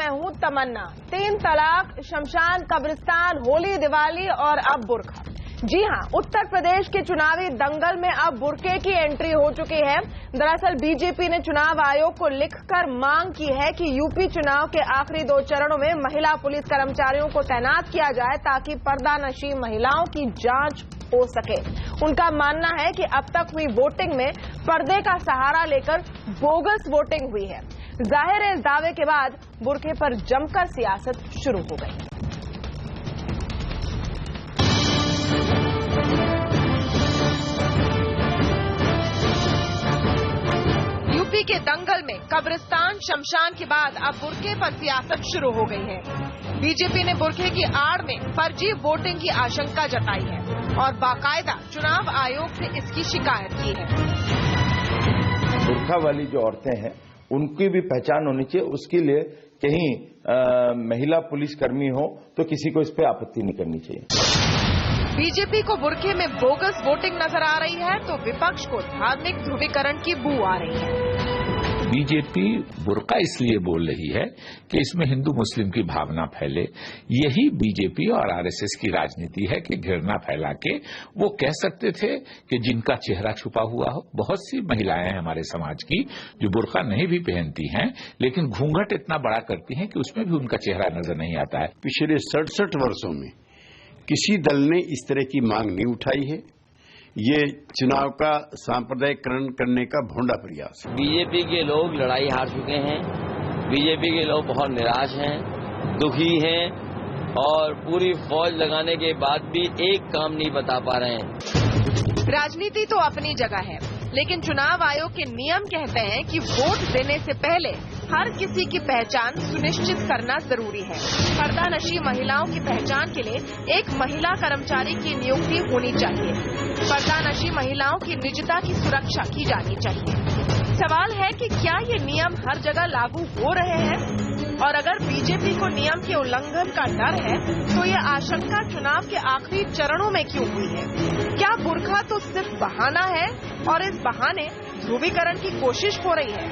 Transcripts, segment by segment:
मैं हूं तमन्ना। 3 तलाक, शमशान, कब्रिस्तान, होली, दिवाली और अब बुर्का। जी हां, उत्तर प्रदेश के चुनावी दंगल में अब बुर्के की एंट्री हो चुकी है। दरअसल बीजेपी ने चुनाव आयोग को लिखकर मांग की है कि यूपी चुनाव के आखिरी 2 चरणों में महिला पुलिस कर्मचारियों को तैनात किया जाए ताकि पर्दानशी महिलाओं की जांच हो सके। उनका मानना है कि अब तक हुई वोटिंग में पर्दे का सहारा लेकर बोगस वोटिंग हुई है। जाहिर है इस दावे के बाद बुर्के पर जमकर सियासत शुरू हो गई। यूपी के दंगल में कब्रिस्तान, शमशान के बाद अब बुर्के पर सियासत शुरू हो गई है। बीजेपी ने बुर्के की आड़ में फर्जी वोटिंग की आशंका जताई है और बाकायदा चुनाव आयोग से इसकी शिकायत की है। बुर्का वाली जो औरतें हैं उनकी भी पहचान होनी चाहिए। उसके लिए कहीं महिला पुलिसकर्मी हो तो किसी को इस पे आपत्ति नहीं करनी चाहिए। बीजेपी को बुर्के में बोगस वोटिंग नजर आ रही है तो विपक्ष को धार्मिक ध्रुवीकरण की बू आ रही है। बीजेपी बुर्का इसलिए बोल रही है कि इसमें हिंदू मुस्लिम की भावना फैले। यही बीजेपी और आरएसएस की राजनीति है कि घृणा फैला के वो कह सकते थे कि जिनका चेहरा छुपा हुआ हो। बहुत सी महिलाएं हैं हमारे समाज की जो बुर्का नहीं भी पहनती हैं लेकिन घूंघट इतना बड़ा करती हैं कि उसमें भी उनका चेहरा नजर नहीं आता है। पिछले 67 वर्षों में किसी दल ने इस तरह की मांग नहीं उठाई है। ये चुनाव का सांप्रदायिकरण करने का भोंडा प्रयास है। बीजेपी के लोग लड़ाई हार चुके हैं। बीजेपी के लोग बहुत निराश हैं, दुखी हैं और पूरी फौज लगाने के बाद भी एक काम नहीं बता पा रहे हैं। राजनीति तो अपनी जगह है लेकिन चुनाव आयोग के नियम कहते हैं कि वोट देने से पहले हर किसी की पहचान सुनिश्चित करना जरूरी है। पर्दानशी महिलाओं की पहचान के लिए एक महिला कर्मचारी की नियुक्ति होनी चाहिए। पर्दानशी महिलाओं की निजता की सुरक्षा की जानी चाहिए। सवाल है कि क्या ये नियम हर जगह लागू हो रहे हैं और अगर बीजेपी को नियम के उल्लंघन का डर है तो ये आशंका चुनाव के आखिरी चरणों में क्यों हुई है? क्या बुर्का तो सिर्फ बहाना है और इस बहाने ध्रुवीकरण की कोशिश हो रही है?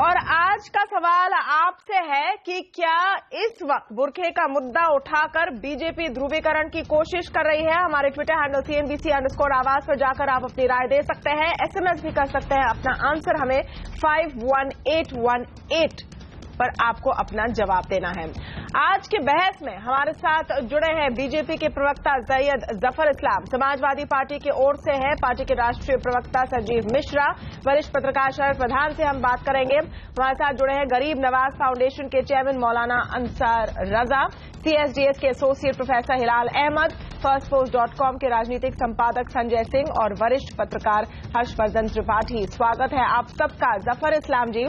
और आज का सवाल आपसे है कि क्या इस वक्त बुर्के का मुद्दा उठाकर बीजेपी ध्रुवीकरण की कोशिश कर रही है? हमारे ट्विटर हैंडल CNBC_आवाज पर जाकर आप अपनी राय दे सकते हैं। SMS भी कर सकते हैं। अपना आंसर हमें 51818 पर आपको अपना जवाब देना है। आज के बहस में हमारे साथ जुड़े हैं बीजेपी के प्रवक्ता सैयद जफर इस्लाम, समाजवादी पार्टी की ओर से है पार्टी के राष्ट्रीय प्रवक्ता संजीव मिश्रा, वरिष्ठ पत्रकार शरद प्रधान से हम बात करेंगे। हमारे साथ जुड़े हैं गरीब नवाज फाउंडेशन के चेयरमैन मौलाना अंसार रजा, CSDS के एसोसिएट प्रोफेसर हिलाल अहमद, firstpost.com के राजनीतिक संपादक संजय सिंह और वरिष्ठ पत्रकार हर्षवर्धन त्रिपाठी। स्वागत है आप सबका। जफर इस्लाम जी,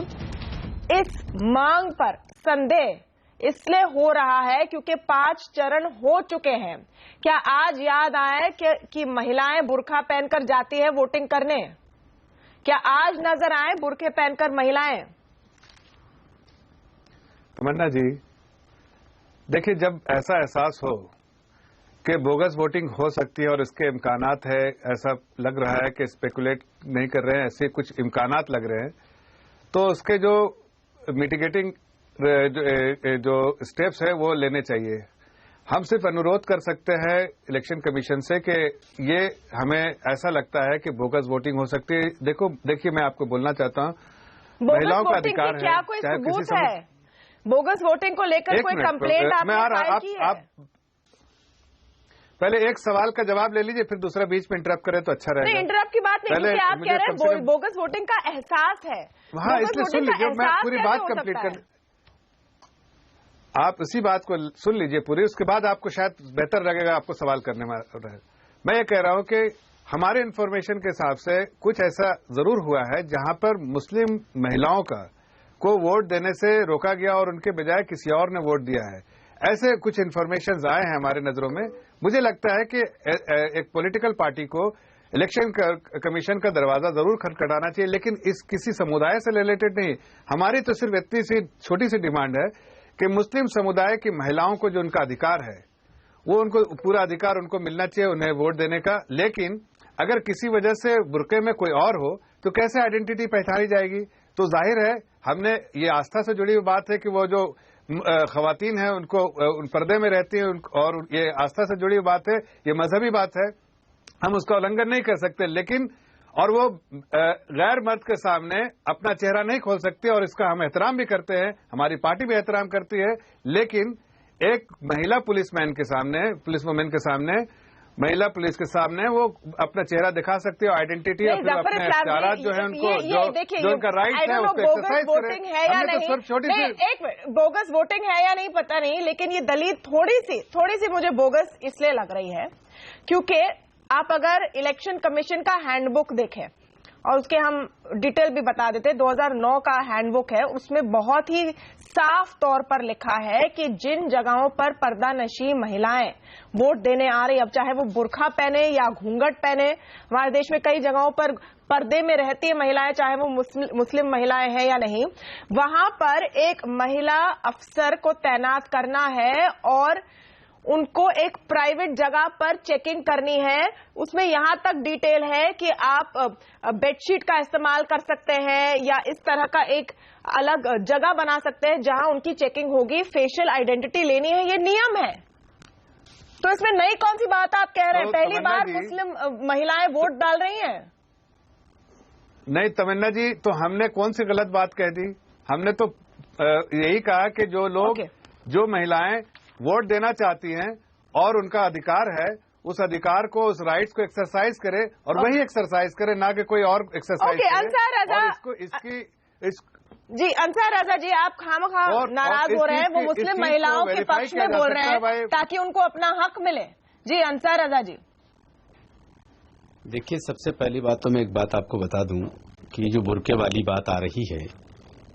इस मांग पर संदेह इसलिए हो रहा है क्योंकि 5 चरण हो चुके हैं। क्या आज याद आए कि महिलाएं बुर्का पहनकर जाती है वोटिंग करने? क्या आज नजर आए बुर्के पहनकर महिलाएं? तमन्ना जी, देखिए, जब ऐसा एहसास हो कि बोगस वोटिंग हो सकती है और इसके इम्कानात है, ऐसा लग रहा है कि स्पेकुलेट नहीं कर रहे हैं, ऐसे कुछ इम्कानात लग रहे हैं, तो उसके जो मिटिगेटिंग जो स्टेप्स है वो लेने चाहिए। हम सिर्फ अनुरोध कर सकते हैं इलेक्शन कमीशन से कि ये हमें ऐसा लगता है कि बोगस वोटिंग हो सकती है। देखिए, मैं आपको बोलना चाहता हूं, महिलाओं का अधिकार है, चाहे किसी है बोगस वोटिंग को लेकर कोई कंप्लेंट आपने की है? पहले एक सवाल का जवाब ले लीजिए, फिर दूसरा बीच में इंटरप्ट करें तो अच्छा रहेगा। नहीं, इंटरप्ट की बात नहीं, क्योंकि आप कह रहे हैं बोगस वोटिंग का एहसास है। हाँ, इसलिए सुन लीजिए, मैं पूरी बात कंप्लीट कर, आप इसी बात को सुन लीजिए पूरी, उसके बाद आपको शायद बेहतर लगेगा आपको सवाल करने में। मैं ये कह रहा हूं कि हमारे इन्फॉर्मेशन के हिसाब से कुछ ऐसा जरूर हुआ है जहां पर मुस्लिम महिलाओं को वोट देने से रोका गया और उनके बजाय किसी और ने वोट दिया है। ऐसे कुछ इन्फॉर्मेशन आए हैं हमारे नजरों में। मुझे लगता है कि एक पॉलिटिकल पार्टी को इलेक्शन कमीशन का दरवाजा जरूर खटखटाना चाहिए, लेकिन इस किसी समुदाय से रिलेटेड नहीं। हमारी तो सिर्फ इतनी सी छोटी सी डिमांड है कि मुस्लिम समुदाय की महिलाओं को जो उनका अधिकार है वो उनको पूरा अधिकार उनको मिलना चाहिए उन्हें वोट देने का। लेकिन अगर किसी वजह से बुर्के में कोई और हो तो कैसे आइडेंटिटी पहचानी जाएगी? तो जाहिर है हमने ये आस्था से जुड़ी हुई बात है कि वो जो खवातीन हैं उनको उन पर्दे में रहती हैं और ये आस्था से जुड़ी हुई बात है, ये मजहबी बात है, हम उसका उल्लंघन नहीं कर सकते। लेकिन और वो गैर मर्द के सामने अपना चेहरा नहीं खोल सकती और इसका हम एहतराम भी करते हैं, हमारी पार्टी भी एहतराम करती है। लेकिन एक महिला पुलिसमैन के सामने, पुलिस वुमेन के सामने, महिला पुलिस के सामने वो अपना चेहरा दिखा सकती है, आइडेंटिटी या फिर अपने इख्तियारात जो है उनको जो उनका राइट है उसको एक्सरसाइज वोटिंग है या नहीं, एक मिनट, बोगस वोटिंग है या नहीं पता नहीं, लेकिन ये दलील थोड़ी सी मुझे बोगस इसलिए लग रही है क्योंकि आप अगर इलेक्शन कमीशन का हैंडबुक देखें और उसके हम डिटेल भी बता देते, 2009 का हैंडबुक है, उसमें बहुत ही साफ तौर पर लिखा है कि जिन जगहों पर पर्दानशी महिलाएं वोट देने आ रही, अब चाहे वो बुर्का पहने या घूंघट पहने, हमारे देश में कई जगहों पर पर्दे में रहती है महिलाएं, चाहे वो मुस्लिम महिलाएं हैं या नहीं, वहां पर एक महिला अफसर को तैनात करना है और उनको एक प्राइवेट जगह पर चेकिंग करनी है। उसमें यहां तक डिटेल है कि आप बेडशीट का इस्तेमाल कर सकते हैं या इस तरह का एक अलग जगह बना सकते हैं जहां उनकी चेकिंग होगी, फेशियल आइडेंटिटी लेनी है, ये नियम है। तो इसमें नई कौन सी बात आप कह रहे हैं? पहली बार मुस्लिम महिलाएं वोट डाल रही हैं। नहीं तमन्ना जी, तो हमने कौन सी गलत बात कह दी? हमने तो यही कहा कि जो लोग जो महिलाएं वोट देना चाहती हैं और उनका अधिकार है, उस अधिकार को, उस राइट्स को एक्सरसाइज करे और वही एक्सरसाइज करे, ना कि कोई और एक्सरसाइज करे। अंसार रजा जी, अंसार रजा जी, आप खामखा नाराज हो रहे हैं, वो मुस्लिम महिलाओं के पक्ष में बोल रहे हैं ताकि उनको अपना हक मिले। जी अंसार रजा जी, देखिए, सबसे पहली बात तो मैं एक बात आपको बता दूं कि जो बुर्के वाली बात आ रही है,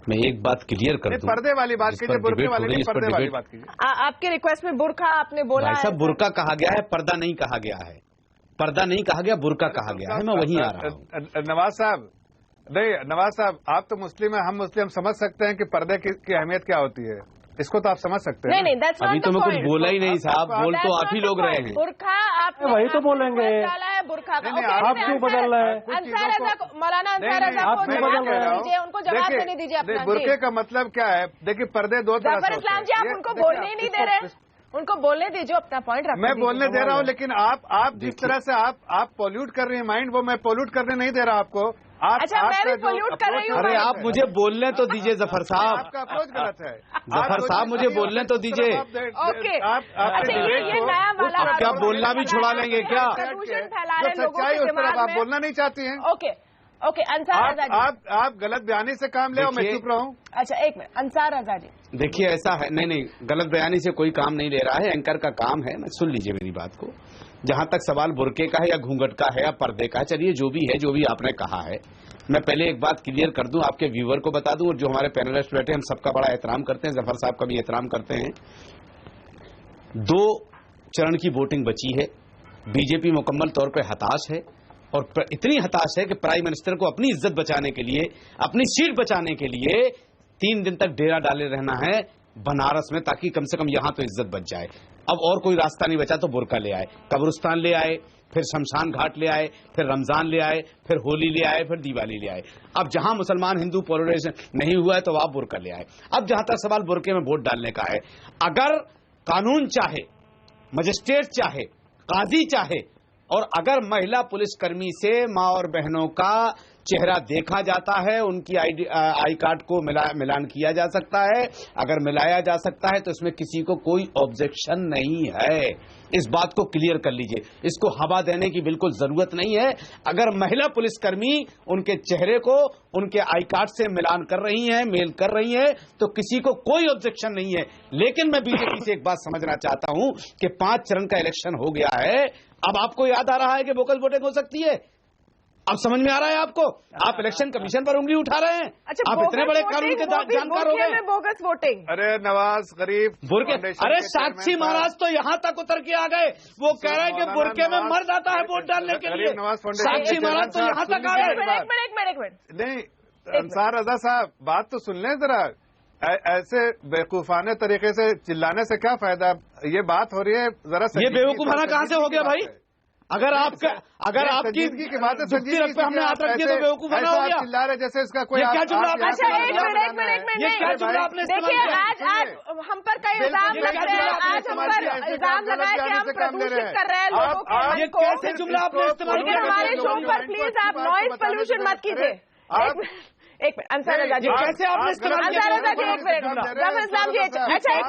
मैं एक बात क्लियर कर दूं। पर्दे वाली बात कीजिए, बुर्के वाली नहीं, पर्दे वाली बात कीजिए। आपके रिक्वेस्ट में बुर्का आपने बोला है। सब बुर्का कहा गया है, पर्दा नहीं कहा गया है। पर्दा नहीं कहा गया, बुर्का कहा गया है। मैं वहीं आ रहा हूं। नवाज साहब, नहीं नवाज साहब, आप तो मुस्लिम है, हम मुस्लिम समझ सकते हैं कि पर्दे की अहमियत क्या होती है, इसको तो आप समझ सकते हैं। नहीं, अभी तो मैं कुछ बोला ही नहीं साहब, बोल तो आप ही लोग रहे हैं। बुर्का आपने वही तो बोलेंगे, डाला है बुर्का का। आप क्यों बदल रहे हैं? मौलाना अंसार रजा को जवाब दीजिए, उनको जवाब देने दीजिए अपना। बुर्के का मतलब क्या है? देखिए, पर्दे दो तरह से। इस्लाम जी, आप उनको बोलने ही नहीं दे रहे, उनको बोलने दीजिए, अपना पॉइंट रखने। मैं बोलने दे रहा हूँ, लेकिन आप जिस तरह से आप पोल्यूट कर रही हैं माइंड, वो मैं पोल्यूट करने नहीं दे रहा आपको। अच्छा, मैं भी पोल्यूट कर रही हूँ। अरे आप मुझे बोलने तो दीजिए जफर साहब, आपका अप्रोच गलत है। जफर साहब मुझे बोलने तो दीजिए। ओके, अच्छा, ये नया वाला आप क्या बोलना भी छुड़ा लेंगे क्या? प्रदूषण फैला रहे लोगों के दिमाग में। आप बोलना नहीं चाहती हैं। ओके अंसार रजा जी, आप गलत बयानी से काम ले और मैं चुप रहूं। अच्छा एक मिनट, अंसार रजा जी, देखिए ऐसा है, नहीं, गलत बयानी से कोई काम नहीं ले रहा है, एंकर का काम है। मैं सुन लीजिए मेरी बात को। जहां तक सवाल बुर्के का है या घूंघट का है या पर्दे का है, चलिए जो भी है, जो भी आपने कहा है, मैं पहले एक बात क्लियर कर दूं, आपके व्यूअर को बता दूं और जो हमारे पैनलिस्ट बैठे हैं, हम सबका बड़ा एहतराम करते हैं, जफर साहब का भी एहतराम करते हैं। 2 चरण की वोटिंग बची है। बीजेपी मुकम्मल तौर पर हताश है और इतनी हताश है कि प्राइम मिनिस्टर को अपनी इज्जत बचाने के लिए, अपनी सीट बचाने के लिए 3 दिन तक डेरा डाले रहना है बनारस में, ताकि कम से कम यहां तो इज्जत बच जाए। अब और कोई रास्ता नहीं बचा तो बुर्का ले आए, कब्रिस्तान ले आए, फिर शमशान घाट ले आए, फिर रमजान ले आए, फिर होली ले आए, फिर दिवाली ले आए। अब जहां मुसलमान हिंदू पोलराइजेशन नहीं हुआ है तो आप बुर्का ले आए। अब जहां तक सवाल बुर्के में वोट डालने का है, अगर कानून चाहे, मजिस्ट्रेट चाहे, काजी चाहे और अगर महिला पुलिसकर्मी से मां और बहनों का चेहरा देखा जाता है, उनकी आई कार्ड को मिलान किया जा सकता है, अगर मिलाया जा सकता है तो इसमें किसी को कोई ऑब्जेक्शन नहीं है। इस बात को क्लियर कर लीजिए, इसको हवा देने की बिल्कुल जरूरत नहीं है। अगर महिला पुलिसकर्मी उनके चेहरे को उनके आई कार्ड से मिलान कर रही हैं, मेल कर रही हैं, तो किसी को कोई ऑब्जेक्शन नहीं है। लेकिन मैं बीजेपी से एक बात समझना चाहता हूं कि 5 चरण का इलेक्शन हो गया है, अब आपको याद आ रहा है कि वोकल वोटिंग हो सकती है? अब समझ में आ रहा है आपको? आप इलेक्शन कमीशन पर उंगली उठा रहे हैं। अच्छा, आप इतने बड़े कानून के जानकार हो गए। बोगस वोटिंग, अरे नवाज गरीब बुर्के, अरे साक्षी महाराज तो यहाँ तक उतर के आ गए, वो कह रहे हैं कि बुर्के में मर्द आता है वोट डालने के लिए। साक्षी महाराज तो यहाँ तक आ गए। एक मिनट, नहीं अंसार रजा साहब, बात तो सुन लें जरा। ऐसे बेवकूफाने तरीके से चिल्लाने से क्या फायदा? ये बात हो रही है, जरा ये बेवकूफाना कहाँ से हो गया भाई? अगर आपकी की बात है दुखती रख पे हमने हाथ रखी है तो बेवकूफ बना हो गया। चिल्ला रहे जैसे इसका कोई क्या जुमला? अच्छा एक मिनट ये क्या जुमला आपने देखिए, आज हम पर कई इल्जाम लगते हैं, आज हम पर इल्जाम लगाए कि हम प्रदूषित कर रहे हैं लोगों के मन को। कैसे जुमला आपने इस्तेमाल लेकिन हमारे शो पर प्लीज आप नॉइज पोल्यूशन मत कीजिए। एक मिनट अंसार रजा जी, कैसे आपने इस्तेमाल किया? अंसार रजा जी एक मिनट, जफर इस्लाम जी अच्छा एक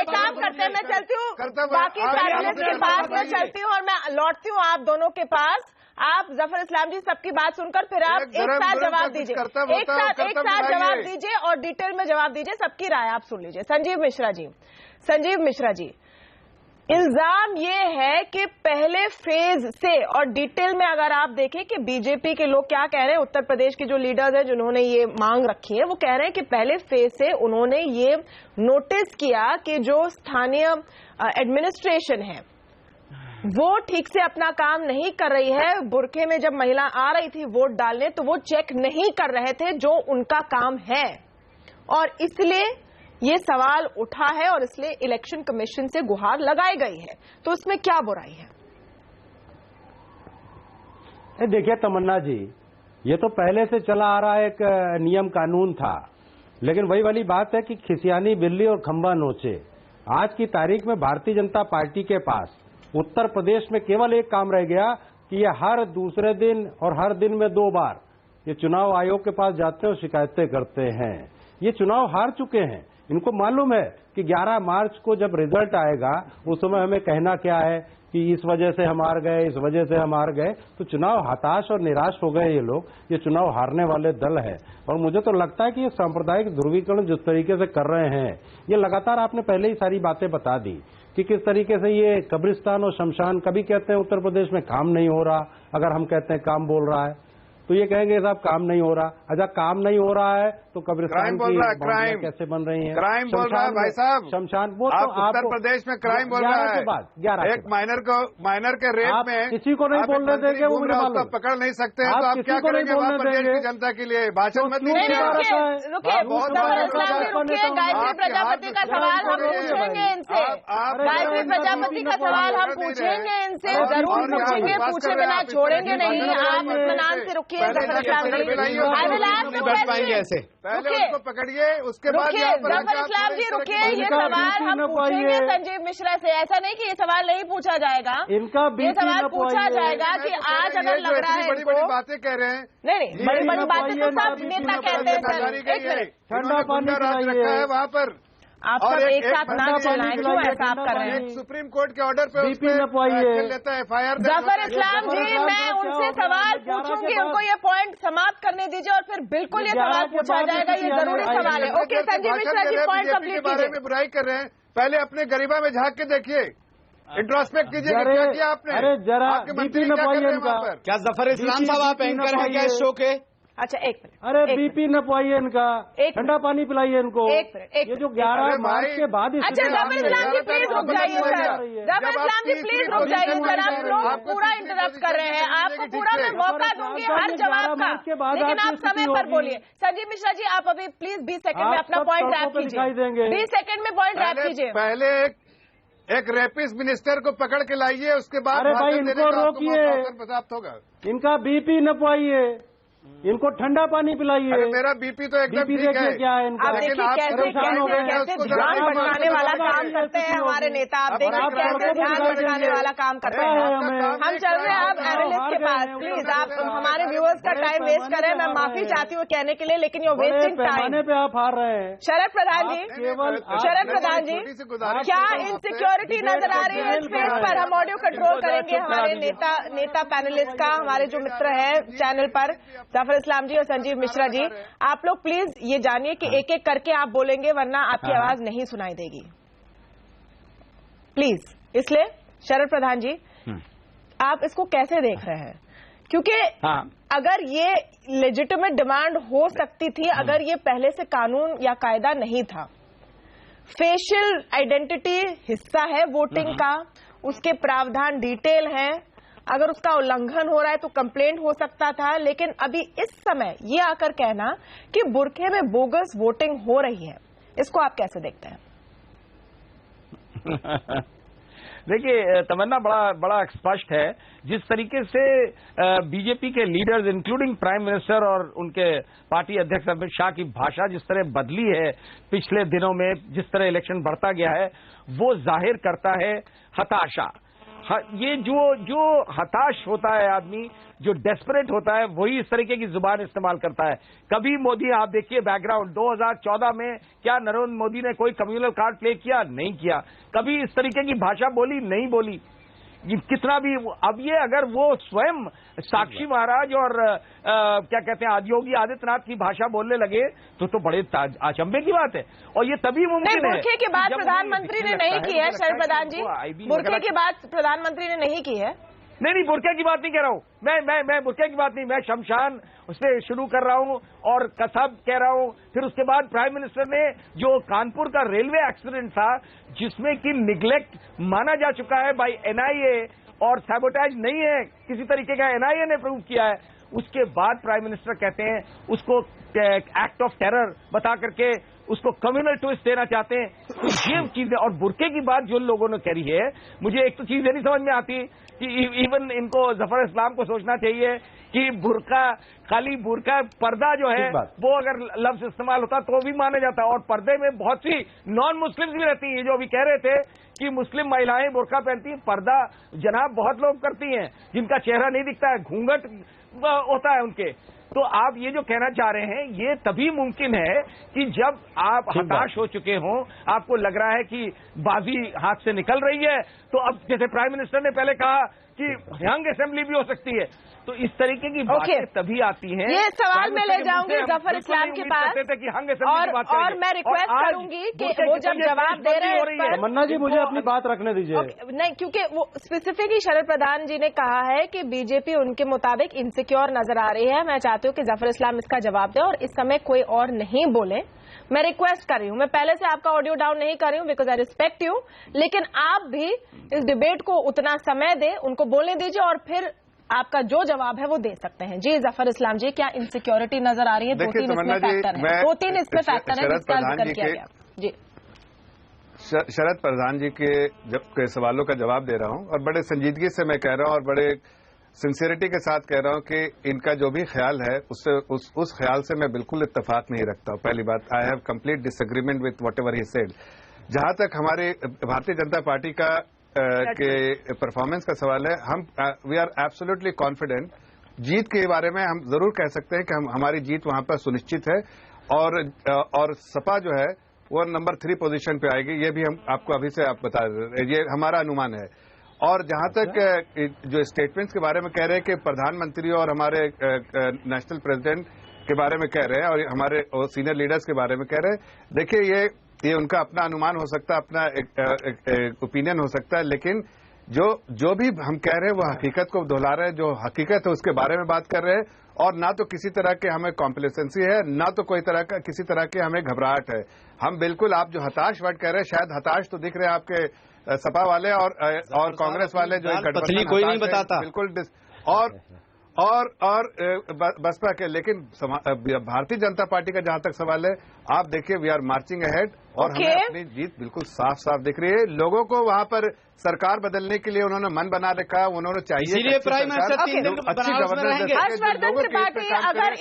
काम करते हैं, मैं चलती हूँ बाकी पैनलिस्ट के पास, मैं चलती हूँ और मैं लौटती हूँ आप दोनों के पास। आप जफर इस्लाम जी सबकी बात सुनकर फिर आप एक साथ जवाब दीजिए, एक साथ जवाब दीजिए और डिटेल में जवाब दीजिए, सबकी राय आप सुन लीजिए। संजीव मिश्रा जी, इल्जाम ये है कि पहले फेज से, और डिटेल में अगर आप देखें कि बीजेपी के लोग क्या कह रहे हैं, उत्तर प्रदेश के जो लीडर्स हैं जिन्होंने ये मांग रखी है, वो कह रहे हैं कि पहले फेज से उन्होंने ये नोटिस किया कि जो स्थानीय एडमिनिस्ट्रेशन है वो ठीक से अपना काम नहीं कर रही है। बुरखे में जब महिला आ रही थी वोट डालने तो वो चेक नहीं कर रहे थे जो उनका काम है, और इसलिए ये सवाल उठा है और इसलिए इलेक्शन कमीशन से गुहार लगाई गई है। तो उसमें क्या बुराई है? देखिए तमन्ना जी, ये तो पहले से चला आ रहा एक नियम कानून था, लेकिन वही वाली बात है कि खिसियानी बिल्ली और खंबा नोचे। आज की तारीख में भारतीय जनता पार्टी के पास उत्तर प्रदेश में केवल एक काम रह गया कि ये हर दूसरे दिन और हर दिन में 2 बार ये चुनाव आयोग के पास जाते हैं और शिकायतें करते हैं। ये चुनाव हार चुके हैं, इनको मालूम है कि 11 मार्च को जब रिजल्ट आएगा उस समय हमें कहना क्या है कि इस वजह से हम हार गए, इस वजह से हम हार गए। तो चुनाव हताश और निराश हो गए ये लोग, ये चुनाव हारने वाले दल है। और मुझे तो लगता है कि ये सांप्रदायिक ध्रुवीकरण जिस तरीके से कर रहे हैं, ये लगातार आपने पहले ही सारी बातें बता दी कि किस तरीके से ये कब्रिस्तान और शमशान, कभी कहते हैं उत्तर प्रदेश में काम नहीं हो रहा, अगर हम कहते हैं काम बोल रहा है तो ये कहेंगे साहब काम नहीं हो रहा। अच्छा काम नहीं हो रहा है तो कब्रिस्तान की बाउंड्रियां कैसे बन रही हैं? क्राइम बोल रहा है भाई साहब, शमशान वो आप तो उत्तर प्रदेश में क्राइम बोल रहा है। 11 एक माइनर के रेप में किसी को नहीं बोलने देंगे, वो मुझे मालूम, पकड़ नहीं सकते हैं, तो आप क्या करेंगे वहाँ प्रदेश की जनता के लिए? भाषण मत दीजिए। रुकिए, गायत्री प्रजापति का सवाल हम पूछेंगे इनसे, गायत्री प्रजापति का सवाल हम पूछेंगे इनसे, जरूर पूछेंगे, पूछे बिना छोड़ेंगे नहीं। आप इत्मीनान से रुकिए जफर इस्लाम जी, बैठ पाएंगे ऐसे? पहले उसको पकड़िए, उसके बाद जफर इस्लाम जी रुकिए, ये सवाल हम पूछेंगे संजीव मिश्रा से। ऐसा नहीं कि ये सवाल नहीं पूछा जाएगा, इनका ये सवाल पूछा जाएगा कि आज अगर लग रहा है बड़ी बड़ी बातें कह रहे हैं। नहीं बड़ी बड़ी बातें तो सब नेता कहते हैं सर। एक मिनट, ठंडा पानी रखा है वहाँ पर, आप सब एक साथ ना चलाएं, क्यों ऐसा आप कर रहे हैं? सुप्रीम कोर्ट के ऑर्डर पे लेता है FIR। जफर इस्लाम जी, मैं उनसे सवाल पूछूंगी, उनको ये पॉइंट समाप्त करने दीजिए और फिर बिल्कुल ये सवाल पूछा जाएगा, ये जरूरी सवाल है। Okay Sanjeev Mishra ji, point complete कीजिए। बारे में बुराई कर रहे हैं, पहले अपने गरिमा में झांक के देखिए, इंट्रोस्पेक्ट कीजिए क्या किया आपने। अरे जरा आपके मंत्री क्या कर रहे हैं वहाँ पर? क्या जफर इस्लाम साहब आप एंकर हैं क्या इस शो के? अच्छा एक मिनट, अरे बीपी नपवाइए इनका, ठंडा पानी पिलाइए इनको। ये जो 11 मार्च के बाद अच्छा जफर इस्लाम जी प्लीज रुक जाइए सर, जफर इस्लाम जी प्लीज रुक जाइए सर, आप लोग पूरा इंटरप्ट कर रहे हैं, आपको पूरा मैं मौका दूंगी हर जवाब का, लेकिन आप समय पर बोलिए। संजीव मिश्रा जी आप अभी प्लीज 20 सेकंड में अपना पॉइंट रैप कीजिए, 20 सेकंड में पॉइंट रैप कीजिए। पहले एक रेपिस्ट मिनिस्टर को पकड़ के लाइए, उसके बाद अरे भाई इनको रोकिए, प्राप्त होगा। इनका बीपी नपवाइए, इनको ठंडा पानी पिलाइए। मेरा बीपी तो एकदम ठीक है। क्या है इनका? आप देखिए कैसे ध्यान भटकाने वाला काम करते हैं हमारे नेता, आप देखिए कैसे ध्यान भटकाने वाला काम करते हैं। हम चल रहे हैं अब एनालिस्ट के पास, प्लीज आप हमारे व्यूअर्स का टाइम वेस्ट करें, मैं माफी चाहती हूँ कहने के लिए, लेकिन यू वेस्टिंग टाइम पे आप हार रहे हैं। शरद प्रधान जी, क्या इनसिक्योरिटी नजर आ रही है इस फेस पर? हम ऑडियो कंट्रोल करेंगे हमारे नेता पैनलिस्ट का, हमारे जो मित्र है चैनल पर जफर इस्लाम जी और संजीव मिश्रा जी, आप लोग प्लीज ये जानिए कि एक एक करके आप बोलेंगे वरना आपकी आवाज नहीं सुनाई देगी, प्लीज। इसलिए शरद प्रधान जी आप इसको कैसे देख रहे हैं? क्योंकि अगर ये लेजिटिमेट डिमांड हो सकती थी, अगर ये पहले से कानून या कायदा नहीं था, फेशियल आइडेंटिटी हिस्सा है वोटिंग का, उसके प्रावधान डिटेल हैं, अगर उसका उल्लंघन हो रहा है तो कंप्लेंट हो सकता था, लेकिन अभी इस समय ये आकर कहना कि बुरखे में बोगस वोटिंग हो रही है, इसको आप कैसे देखते हैं? देखिए तमन्ना बड़ा स्पष्ट है। जिस तरीके से बीजेपी के लीडर्स इंक्लूडिंग प्राइम मिनिस्टर और उनके पार्टी अध्यक्ष अमित शाह की भाषा जिस तरह बदली है पिछले दिनों में, जिस तरह इलेक्शन बढ़ता गया है, वो जाहिर करता है हताशा। ये जो हताश होता है आदमी, जो डेस्परेट होता है, वही इस तरीके की जुबान इस्तेमाल करता है। कभी मोदी, आप देखिए बैकग्राउंड 2014 में क्या नरेंद्र मोदी ने कोई कम्युनल कार्ड प्ले किया? नहीं किया। कभी इस तरीके की भाषा बोली? नहीं बोली। कितना भी अब ये अगर वो स्वयं साक्षी महाराज और क्या कहते हैं आदियोगी आदित्यनाथ की भाषा बोलने लगे तो बड़े अचंभे की बात है। और ये तभी मुमकिन है। बुरखे की बात प्रधानमंत्री ने नहीं की है शरद प्रधान जी, बुरखे की बात प्रधानमंत्री ने नहीं की है। नहीं, बुरके की बात नहीं कह रहा हूं मैं बुरके की बात नहीं, मैं शमशान उससे शुरू कर रहा हूं और कसब कह रहा हूं। फिर उसके बाद प्राइम मिनिस्टर ने जो कानपुर का रेलवे एक्सीडेंट था जिसमें कि निग्लेक्ट माना जा चुका है बाय एनआईए और सैबोटेज नहीं है किसी तरीके का, एनआईए ने प्रूव किया है, उसके बाद प्राइम मिनिस्टर कहते हैं उसको एक्ट ऑफ टेरर बता करके उसको कम्युनल ट्विस्ट देना चाहते हैं। तो ये चीजें, और बुरके की बात जो लोगों ने करी है, मुझे एक तो चीज नहीं समझ में आती कि इवन इनको जफर इस्लाम को सोचना चाहिए कि बुरका, खाली बुरका पर्दा जो है वो अगर लफ्ज इस्तेमाल होता तो भी माना जाता। और पर्दे में बहुत सी नॉन मुस्लिम्स भी रहती हैं, जो अभी कह रहे थे कि मुस्लिम महिलाएं बुरका पहनती हैं, पर्दा जनाब बहुत लोग करती हैं जिनका चेहरा नहीं दिखता है, घूंघट होता है उनके। तो आप ये जो कहना चाह रहे हैं ये तभी मुमकिन है कि जब आप हताश हो चुके हों, आपको लग रहा है कि बाजी हाथ से निकल रही है। तो अब जैसे प्राइम मिनिस्टर ने पहले कहा कि यंग असेंबली भी हो सकती है, तो इस तरीके की बातें तभी आती हैं। ये सवाल मैं ले जाऊंगी जफर इस्लाम के पास और मैं रिक्वेस्ट करूंगी कि वो जब जवाब दे रहे हैं तमन्ना जी मुझे अपनी बात रखने दीजिए। नहीं, क्योंकि वो स्पेसिफिकली शरद प्रधान जी ने कहा है कि बीजेपी उनके मुताबिक इनसिक्योर नजर आ रही है। मैं चाहती हूँ कि जफर इस्लाम इसका जवाब दे और इस समय कोई और नहीं बोले। मैं रिक्वेस्ट कर रही हूं, मैं पहले से आपका ऑडियो डाउन नहीं कर रही हूं बिकॉज आई रिस्पेक्ट यू, लेकिन आप भी इस डिबेट को उतना समय दें, उनको बोलने दीजिए और फिर आपका जो जवाब है वो दे सकते हैं। जी जफर इस्लाम जी, क्या इनसिक्योरिटी नजर आ रही है? 2-3 इसमें फैक्टर है, 2-3 इसमें फैक्टर है जिसका जिक्र किया गया। जी शरद प्रधान जी के सवालों का जवाब दे रहा हूं और बड़े संजीदगी से मैं कह रहा हूं और बड़े सिंसियरिटी के साथ कह रहा हूं कि इनका जो भी ख्याल है उससे उस ख्याल से मैं बिल्कुल इत्तेफाक नहीं रखता हूं। पहली बात, I have complete disagreement with whatever he said. जहां तक हमारे भारतीय जनता पार्टी का के परफॉर्मेंस का सवाल है, हम वी आर एब्सोल्युटली कॉन्फिडेंट। जीत के बारे में हम जरूर कह सकते हैं कि हमारी जीत वहां पर सुनिश्चित है और सपा जो है वो नंबर 3 पोजीशन पे आएगी। ये भी हम आपको अभी से आप बता रहे हैं, ये हमारा अनुमान है। और जहां तक जो स्टेटमेंट्स के बारे में कह रहे हैं कि प्रधानमंत्री और हमारे नेशनल प्रेसिडेंट के बारे में कह रहे हैं और हमारे सीनियर लीडर्स के बारे में कह रहे हैं, देखिए ये उनका अपना अनुमान हो सकता है, अपना एक ओपिनियन हो सकता है, लेकिन जो भी हम कह रहे हैं वो हकीकत को दोहरा रहे हैं। जो हकीकत है उसके बारे में बात कर रहे हैं और ना तो किसी तरह के हमें कॉम्प्लेसेंसी है, ना तो कोई तरह का किसी तरह की हमें घबराहट है। हम बिल्कुल, आप जो हताश वर्ड कह रहे हैं, शायद हताश तो दिख रहे हैं आपके सपा वाले और कांग्रेस वाले जो गठबंधन कोई नहीं बताता बिल्कुल और बसपा के। लेकिन भारतीय जनता पार्टी का जहां तक सवाल है, आप देखिए वी आर मार्चिंग अहेड और हमें अपनी जीत बिल्कुल साफ साफ दिख रही है। लोगों को वहां पर सरकार बदलने के लिए उन्होंने मन बना रखा, उन्होंने चाहिए इसीलिए प्राइम मिनिस्टर 3 दिन अच्छी गवर्नेंस हर्षवर्धन त्रिपाठी अगर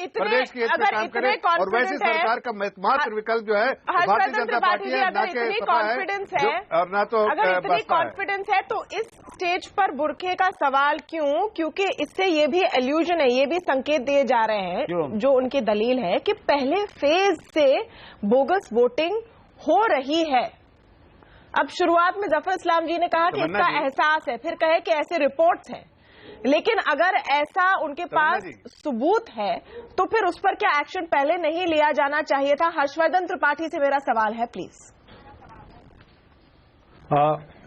इतने और वैसी सरकार का मात्र विकल्प जो है भारतीय जनता पार्टी है, ना कि कॉन्फिडेंस है और ना तो अगर इतनी कॉन्फिडेंस है तो इस स्टेज पर बुरखे का सवाल क्यों? क्योंकि इससे ये भी एल्यूजन है, ये भी संकेत दिए जा रहे हैं जो उनकी दलील है कि पहले फेज से बोगस वोटिंग हो रही है। अब शुरुआत में जफर इस्लाम जी ने कहा कि इसका एहसास है, फिर कहे कि ऐसे रिपोर्ट्स हैं, लेकिन अगर ऐसा उनके पास सबूत है तो फिर उस पर क्या एक्शन पहले नहीं लिया जाना चाहिए था? हर्षवर्धन त्रिपाठी से मेरा सवाल है प्लीज।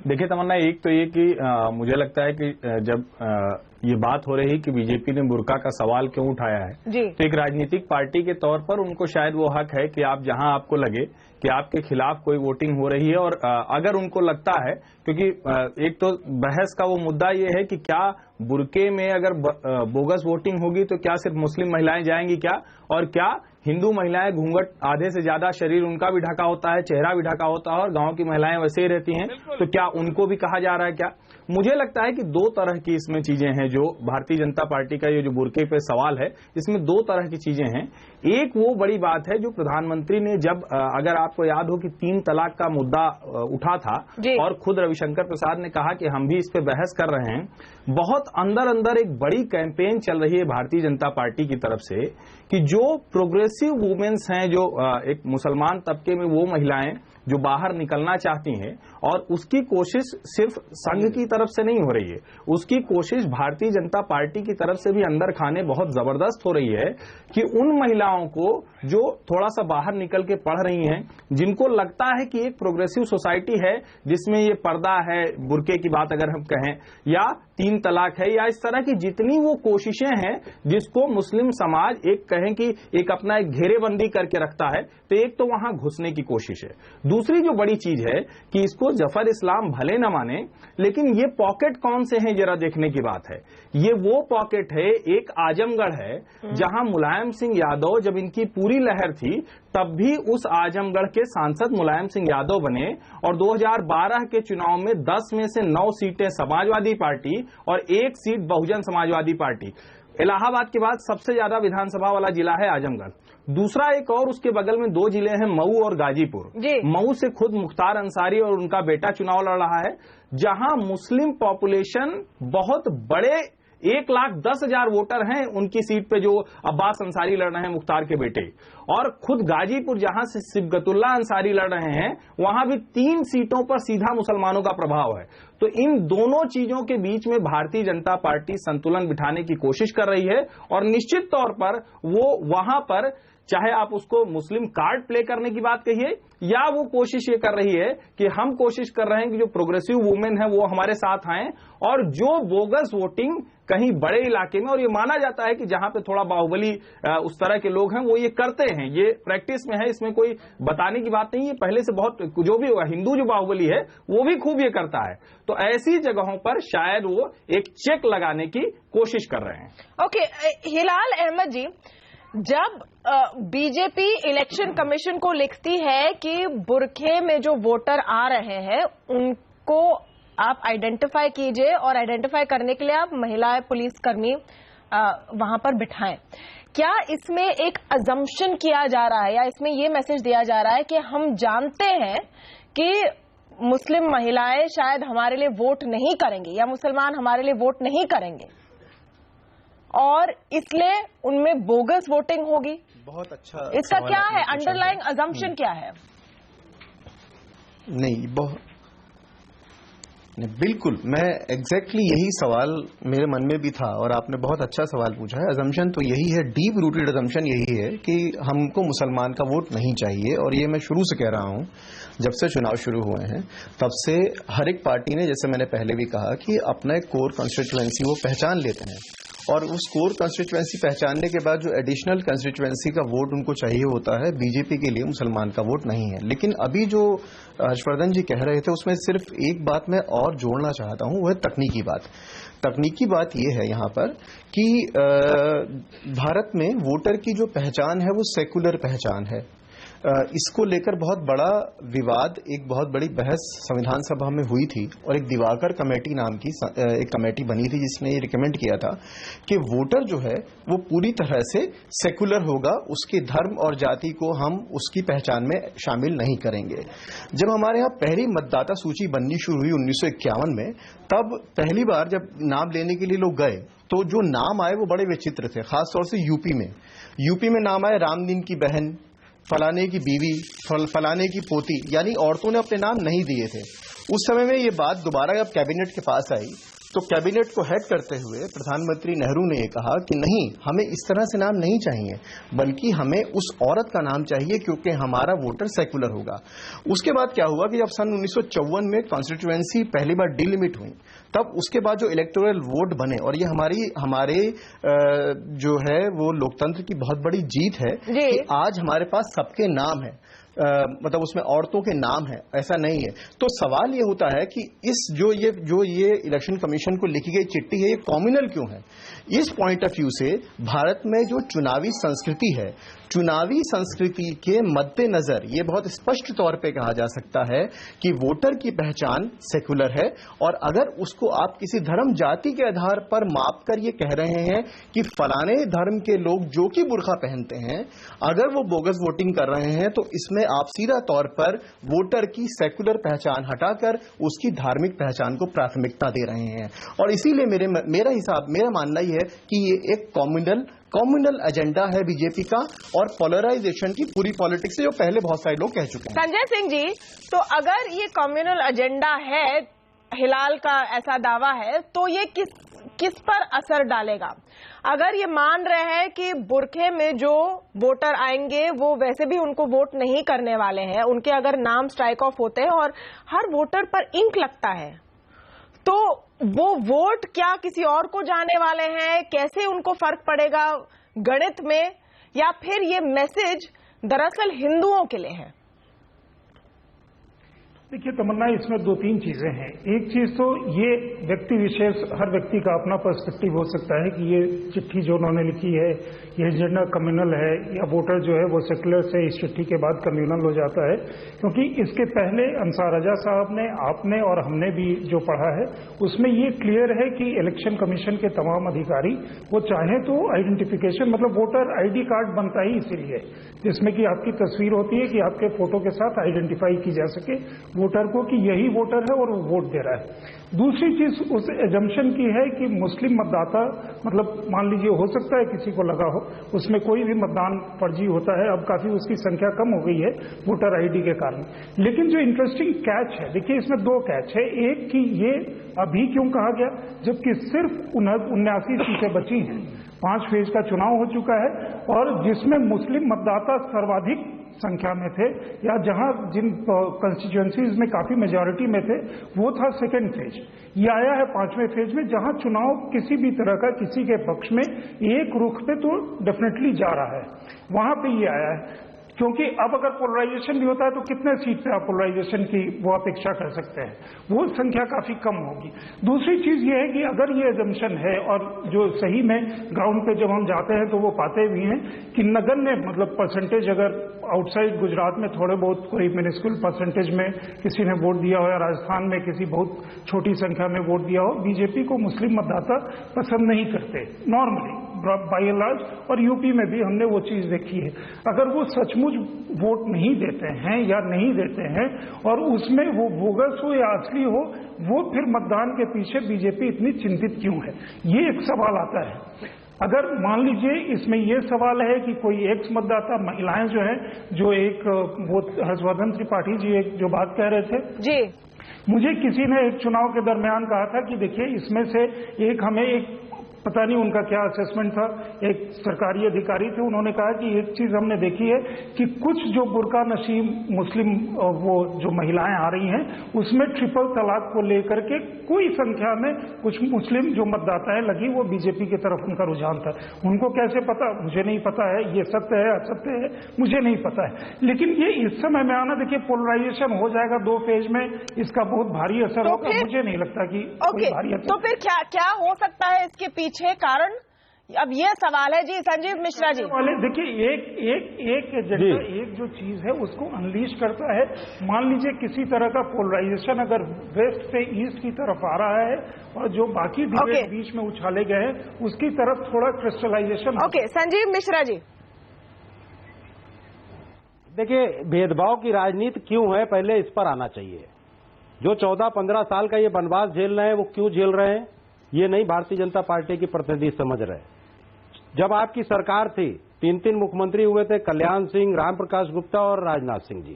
देखिए तमन्ना, एक तो ये कि मुझे लगता है कि जब ये बात हो रही कि बीजेपी ने बुर्का का सवाल क्यों उठाया है, तो एक राजनीतिक पार्टी के तौर पर उनको शायद वो हक है कि आप जहां आपको लगे कि आपके खिलाफ कोई वोटिंग हो रही है और अगर उनको लगता है, क्योंकि एक तो बहस का वो मुद्दा ये है कि क्या बुर्के में अगर बोगस वोटिंग होगी तो क्या सिर्फ मुस्लिम महिलाएं जाएंगी क्या, और क्या हिंदू महिलाएं घूंघट, आधे से ज्यादा शरीर उनका भी ढका होता है, चेहरा भी ढका होता है, और गांव की महिलाएं वैसे ही रहती हैं, तो क्या उनको भी कहा जा रहा है क्या? मुझे लगता है कि दो तरह की इसमें चीजें हैं। जो भारतीय जनता पार्टी का ये जो बुर्के पे सवाल है, इसमें दो तरह की चीजें हैं। एक वो बड़ी बात है जो प्रधानमंत्री ने जब, अगर आपको याद हो कि 3 तलाक का मुद्दा उठा था और खुद रविशंकर प्रसाद ने कहा कि हम भी इस पे बहस कर रहे हैं, बहुत अंदर अंदर एक बड़ी कैंपेन चल रही है भारतीय जनता पार्टी की तरफ से कि जो प्रोग्रेसिव वुमेन्स हैं, जो एक मुसलमान तबके में वो महिलाएं जो बाहर निकलना चाहती हैं, और उसकी कोशिश सिर्फ संघ की तरफ से नहीं हो रही है, उसकी कोशिश भारतीय जनता पार्टी की तरफ से भी अंदर खाने बहुत जबरदस्त हो रही है कि उन महिलाओं को जो थोड़ा सा बाहर निकल के पढ़ रही हैं, जिनको लगता है कि एक प्रोग्रेसिव सोसाइटी है जिसमें ये पर्दा है, बुर्के की बात अगर हम कहें, या 3 तलाक है, या इस तरह की जितनी वो कोशिशें हैं जिसको मुस्लिम समाज एक कहें कि एक अपना एक घेरेबंदी करके रखता है, तो एक तो वहां घुसने की कोशिश है। दूसरी जो बड़ी चीज है कि इसको जफर इस्लाम भले न माने, लेकिन ये पॉकेट कौन से हैं जरा देखने की बात है। ये वो पॉकेट है, एक आजमगढ़ है जहां मुलायम सिंह यादव, जब इनकी पूरी लहर थी तब भी उस आजमगढ़ के सांसद मुलायम सिंह यादव बने, और 2012 के चुनाव में 10 में से 9 सीटें समाजवादी पार्टी और 1 सीट बहुजन समाजवादी पार्टी। इलाहाबाद के बाद सबसे ज्यादा विधानसभा वाला जिला है आजमगढ़। दूसरा एक और उसके बगल में 2 जिले हैं, मऊ और गाजीपुर। मऊ से खुद मुख्तार अंसारी और उनका बेटा चुनाव लड़ रहा है, जहां मुस्लिम पॉपुलेशन बहुत बड़े 1,10,000 वोटर हैं उनकी सीट पे, जो अब्बास अंसारी लड़ रहे हैं, मुख्तार के बेटे। और खुद गाजीपुर जहां से सिबगतुल्ला अंसारी लड़ रहे हैं, वहां भी 3 सीटों पर सीधा मुसलमानों का प्रभाव है। तो इन दोनों चीजों के बीच में भारतीय जनता पार्टी संतुलन बिठाने की कोशिश कर रही है, और निश्चित तौर पर वो वहां पर, चाहे आप उसको मुस्लिम कार्ड प्ले करने की बात कहिए, या वो कोशिश ये कर रही है कि हम कोशिश कर रहे हैं कि जो प्रोग्रेसिव वुमेन है वो हमारे साथ आएं, और जो बोगस वोटिंग कहीं बड़े इलाके में, और ये माना जाता है कि जहां पे थोड़ा बाहुबली उस तरह के लोग हैं वो ये करते हैं, ये प्रैक्टिस में है, इसमें कोई बताने की बात नहीं है, पहले से बहुत, जो भी होगा हिंदू जो बाहुबली है वो भी खूब ये करता है। तो ऐसी जगहों पर शायद वो एक चेक लगाने की कोशिश कर रहे हैं। ओके, हिलाल अहमद जी, जब बीजेपी इलेक्शन कमीशन को लिखती है कि बुरखे में जो वोटर आ रहे हैं उनको आप आइडेंटिफाई कीजिए, और आइडेंटिफाई करने के लिए आप महिला पुलिसकर्मी वहां पर बिठाएं, क्या इसमें एक अजम्पशन किया जा रहा है, या इसमें यह मैसेज दिया जा रहा है कि हम जानते हैं कि मुस्लिम महिलाएं शायद हमारे लिए वोट नहीं करेंगी, या मुसलमान हमारे लिए वोट नहीं करेंगे, और इसलिए उनमें बोगस वोटिंग होगी? बहुत अच्छा, इसका क्या है अंडरलाइंग अजम्पशन, क्या है? नहीं, बिल्कुल, मैं एग्जैक्टली यही सवाल मेरे मन में भी था, और आपने बहुत अच्छा सवाल पूछा है। अजम्पशन तो यही है, डीप रूटेड अजम्पशन यही है कि हमको मुसलमान का वोट नहीं चाहिए, और ये मैं शुरू से कह रहा हूं, जब से चुनाव शुरू हुए हैं तब से हर एक पार्टी ने, जैसे मैंने पहले भी कहा, कि अपना एक कोर कंस्टिट्यूएंसी वो पहचान लेते हैं, और उस कोर कंस्टिट्यूएंसी पहचानने के बाद जो एडिशनल कंस्टिट्यूएंसी का वोट उनको चाहिए होता है, बीजेपी के लिए मुसलमान का वोट नहीं है। लेकिन अभी जो हर्षवर्धन जी कह रहे थे उसमें सिर्फ एक बात मैं और जोड़ना चाहता हूं, वो है तकनीकी बात। तकनीकी बात यह है यहाँ पर कि भारत में वोटर की जो पहचान है वो सेकुलर पहचान है। इसको लेकर बहुत बड़ा विवाद, एक बहुत बड़ी बहस संविधान सभा में हुई थी, और एक दिवाकर कमेटी नाम की एक कमेटी बनी थी जिसने ये रिकमेंड किया था कि वोटर जो है वो पूरी तरह से सेकुलर होगा, उसके धर्म और जाति को हम उसकी पहचान में शामिल नहीं करेंगे। जब हमारे यहाँ पहली मतदाता सूची बननी शुरू हुई 1951 में, तब पहली बार जब नाम लेने के लिए लोग गए तो जो नाम आए वो बड़े विचित्र थे, खासतौर से यूपी में नाम आए रामदीन की बहन, फलाने की बीवी, फलाने की पोती, यानी औरतों ने अपने नाम नहीं दिए थे। उस समय में ये बात दोबारा जब कैबिनेट के पास आई तो कैबिनेट को हेड करते हुए प्रधानमंत्री नेहरू ने ये कहा कि नहीं, हमें इस तरह से नाम नहीं चाहिए, बल्कि हमें उस औरत का नाम चाहिए क्योंकि हमारा वोटर सेकुलर होगा। उसके बाद क्या हुआ कि जब सन 1954 में कॉन्स्टिट्यूएंसी पहली बार डिलिमिट हुई, तब उसके बाद जो इलेक्टोरल वोट बने, और ये हमारे जो है वो लोकतंत्र की बहुत बड़ी जीत है कि आज हमारे पास सबके नाम है। मतलब उसमें औरतों के नाम है, ऐसा नहीं है। तो सवाल ये होता है कि इस जो ये इलेक्शन कमीशन को लिखी गई चिट्ठी है, ये कॉम्युनल क्यों है? इस पॉइंट ऑफ व्यू से भारत में जो चुनावी संस्कृति है, चुनावी संस्कृति के मद्देनजर ये बहुत स्पष्ट तौर पे कहा जा सकता है कि वोटर की पहचान सेकुलर है, और अगर उसको आप किसी धर्म जाति के आधार पर माप कर ये कह रहे हैं कि फलाने धर्म के लोग जो कि बुर्का पहनते हैं अगर वो बोगस वोटिंग कर रहे हैं, तो इसमें आप सीधा तौर पर वोटर की सेकुलर पहचान हटाकर उसकी धार्मिक पहचान को प्राथमिकता दे रहे हैं। और इसीलिए मेरा मानना ही है कि ये एक कॉम्युनल एजेंडा है बीजेपी का, और पोलराइजेशन की पूरी पॉलिटिक्स है, जो पहले बहुत सारे लोग कह चुके हैं। संजय सिंह जी, तो अगर ये कम्युनल एजेंडा है, हिलाल का ऐसा दावा है, तो ये किस पर असर डालेगा? अगर ये मान रहे हैं कि बुरखे में जो वोटर आएंगे वो वैसे भी उनको वोट नहीं करने वाले हैं, उनके अगर नाम स्ट्राइक ऑफ होते हैं और हर वोटर पर इंक लगता है, तो वो वोट क्या किसी और को जाने वाले हैं? कैसे उनको फर्क पड़ेगा गणित में? या फिर ये मैसेज दरअसल हिंदुओं के लिए है? देखिए तमन्ना, इसमें दो तीन चीजें हैं। एक चीज तो ये व्यक्ति विशेष, हर व्यक्ति का अपना पर्सपेक्टिव हो सकता है कि ये चिट्ठी जो उन्होंने लिखी है ये एजेंडा कम्युनल है, या वोटर जो है वो सेकुलर से इस चिट्ठी के बाद कम्युनल हो जाता है। क्योंकि इसके पहले अंसार रजा साहब ने, आपने और हमने भी जो पढ़ा है उसमें ये क्लियर है कि इलेक्शन कमीशन के तमाम अधिकारी वो चाहे तो आइडेंटिफिकेशन, मतलब वोटर आईडी कार्ड बनता ही इसीलिए जिसमें कि आपकी तस्वीर होती है कि आपके फोटो के साथ आइडेंटिफाई की जा सके वोटर को कि यही वोटर है और वो वोट दे रहा है। दूसरी चीज उस एजम्पशन की है कि मुस्लिम मतदाता, मतलब मान लीजिए हो सकता है किसी को लगा हो उसमें कोई भी मतदान फर्जी होता है, अब काफी उसकी संख्या कम हो गई है वोटर आईडी के कारण। लेकिन जो इंटरेस्टिंग कैच है, देखिए इसमें दो कैच है। एक कि ये अभी क्यों कहा गया जबकि सिर्फ 79 सीटें बची हैं, 5 फेज का चुनाव हो चुका है, और जिसमें मुस्लिम मतदाता सर्वाधिक संख्या में थे, या जहां जिन कंस्टिट्यूएंसीज में काफी मेजॉरिटी में थे वो था सेकेंड फेज। ये आया है 5वें फेज में, जहां चुनाव किसी भी तरह का किसी के पक्ष में एक रुख पे तो डेफिनेटली जा रहा है, वहां पे ये आया है। क्योंकि अब अगर पोलराइजेशन भी होता है तो कितने सीट पे आप पोलराइजेशन की वो अपेक्षा कर सकते हैं, वो संख्या काफी कम होगी। दूसरी चीज ये है कि अगर ये एजम्पशन है, और जो सही में ग्राउंड पे जब हम जाते हैं तो वो पाते भी हैं कि नगण्य, मतलब परसेंटेज, अगर आउटसाइड गुजरात में थोड़े बहुत कोई मिनिस्कुल परसेंटेज में किसी ने वोट दिया हो, या राजस्थान में किसी बहुत छोटी संख्या में वोट दिया हो, बीजेपी को मुस्लिम मतदाता पसंद नहीं करते नॉर्मली बाई एंड लार्ज, और यूपी में भी हमने वो चीज देखी है। अगर वो सचमुच वोट नहीं देते हैं या नहीं देते हैं, और उसमें वो बोगस हो या असली हो, वो फिर मतदान के पीछे बीजेपी इतनी चिंतित क्यों है, ये एक सवाल आता है। अगर मान लीजिए इसमें यह सवाल है कि कोई एक्स मतदाता, महिलाएं जो है, जो एक वो हर्षवर्धन त्रिपाठी जी एक जो बात कह रहे थे जी, मुझे किसी ने एक चुनाव के दरमियान कहा था कि देखिए इसमें से एक हमें एक, पता नहीं उनका क्या असेसमेंट था, एक सरकारी अधिकारी थे, उन्होंने कहा कि एक चीज हमने देखी है कि कुछ जो बुर्का नशीब मुस्लिम वो जो महिलाएं आ रही हैं उसमें ट्रिपल तलाक को लेकर के कोई संख्या में कुछ मुस्लिम जो मतदाताएं लगी वो बीजेपी की तरफ उनका रुझान था। उनको कैसे पता, मुझे नहीं पता है, ये सत्य है असत्य है मुझे नहीं पता है, लेकिन ये इस समय में आना, देखिए पोलराइजेशन हो जाएगा 2 फेज में, इसका बहुत भारी असर होगा, मुझे नहीं लगता कि कोई भारी असर। तो फिर क्या हो सकता है इसके पीछे कारण? अब ये सवाल है जी संजीव मिश्रा जी। देखिए एक एजेंडा, एक जो चीज है उसको अनलीश करता है। मान लीजिए किसी तरह का पोलराइजेशन अगर वेस्ट से ईस्ट की तरफ आ रहा है और जो बाकी डिबेट बीच में उछाले गए हैं उसकी तरफ थोड़ा क्रिस्टलाइजेशन। ओके, संजीव मिश्रा जी। देखिए भेदभाव की राजनीति क्यों है, पहले इस पर आना चाहिए। जो 14-15 साल का ये वनवास झेल रहे हैं वो क्यों झेल रहे हैं, ये नहीं भारतीय जनता पार्टी की प्रतिनिधि समझ रहे। जब आपकी सरकार थी 3 मुख्यमंत्री हुए थे, कल्याण सिंह, राम प्रकाश गुप्ता और राजनाथ सिंह जी,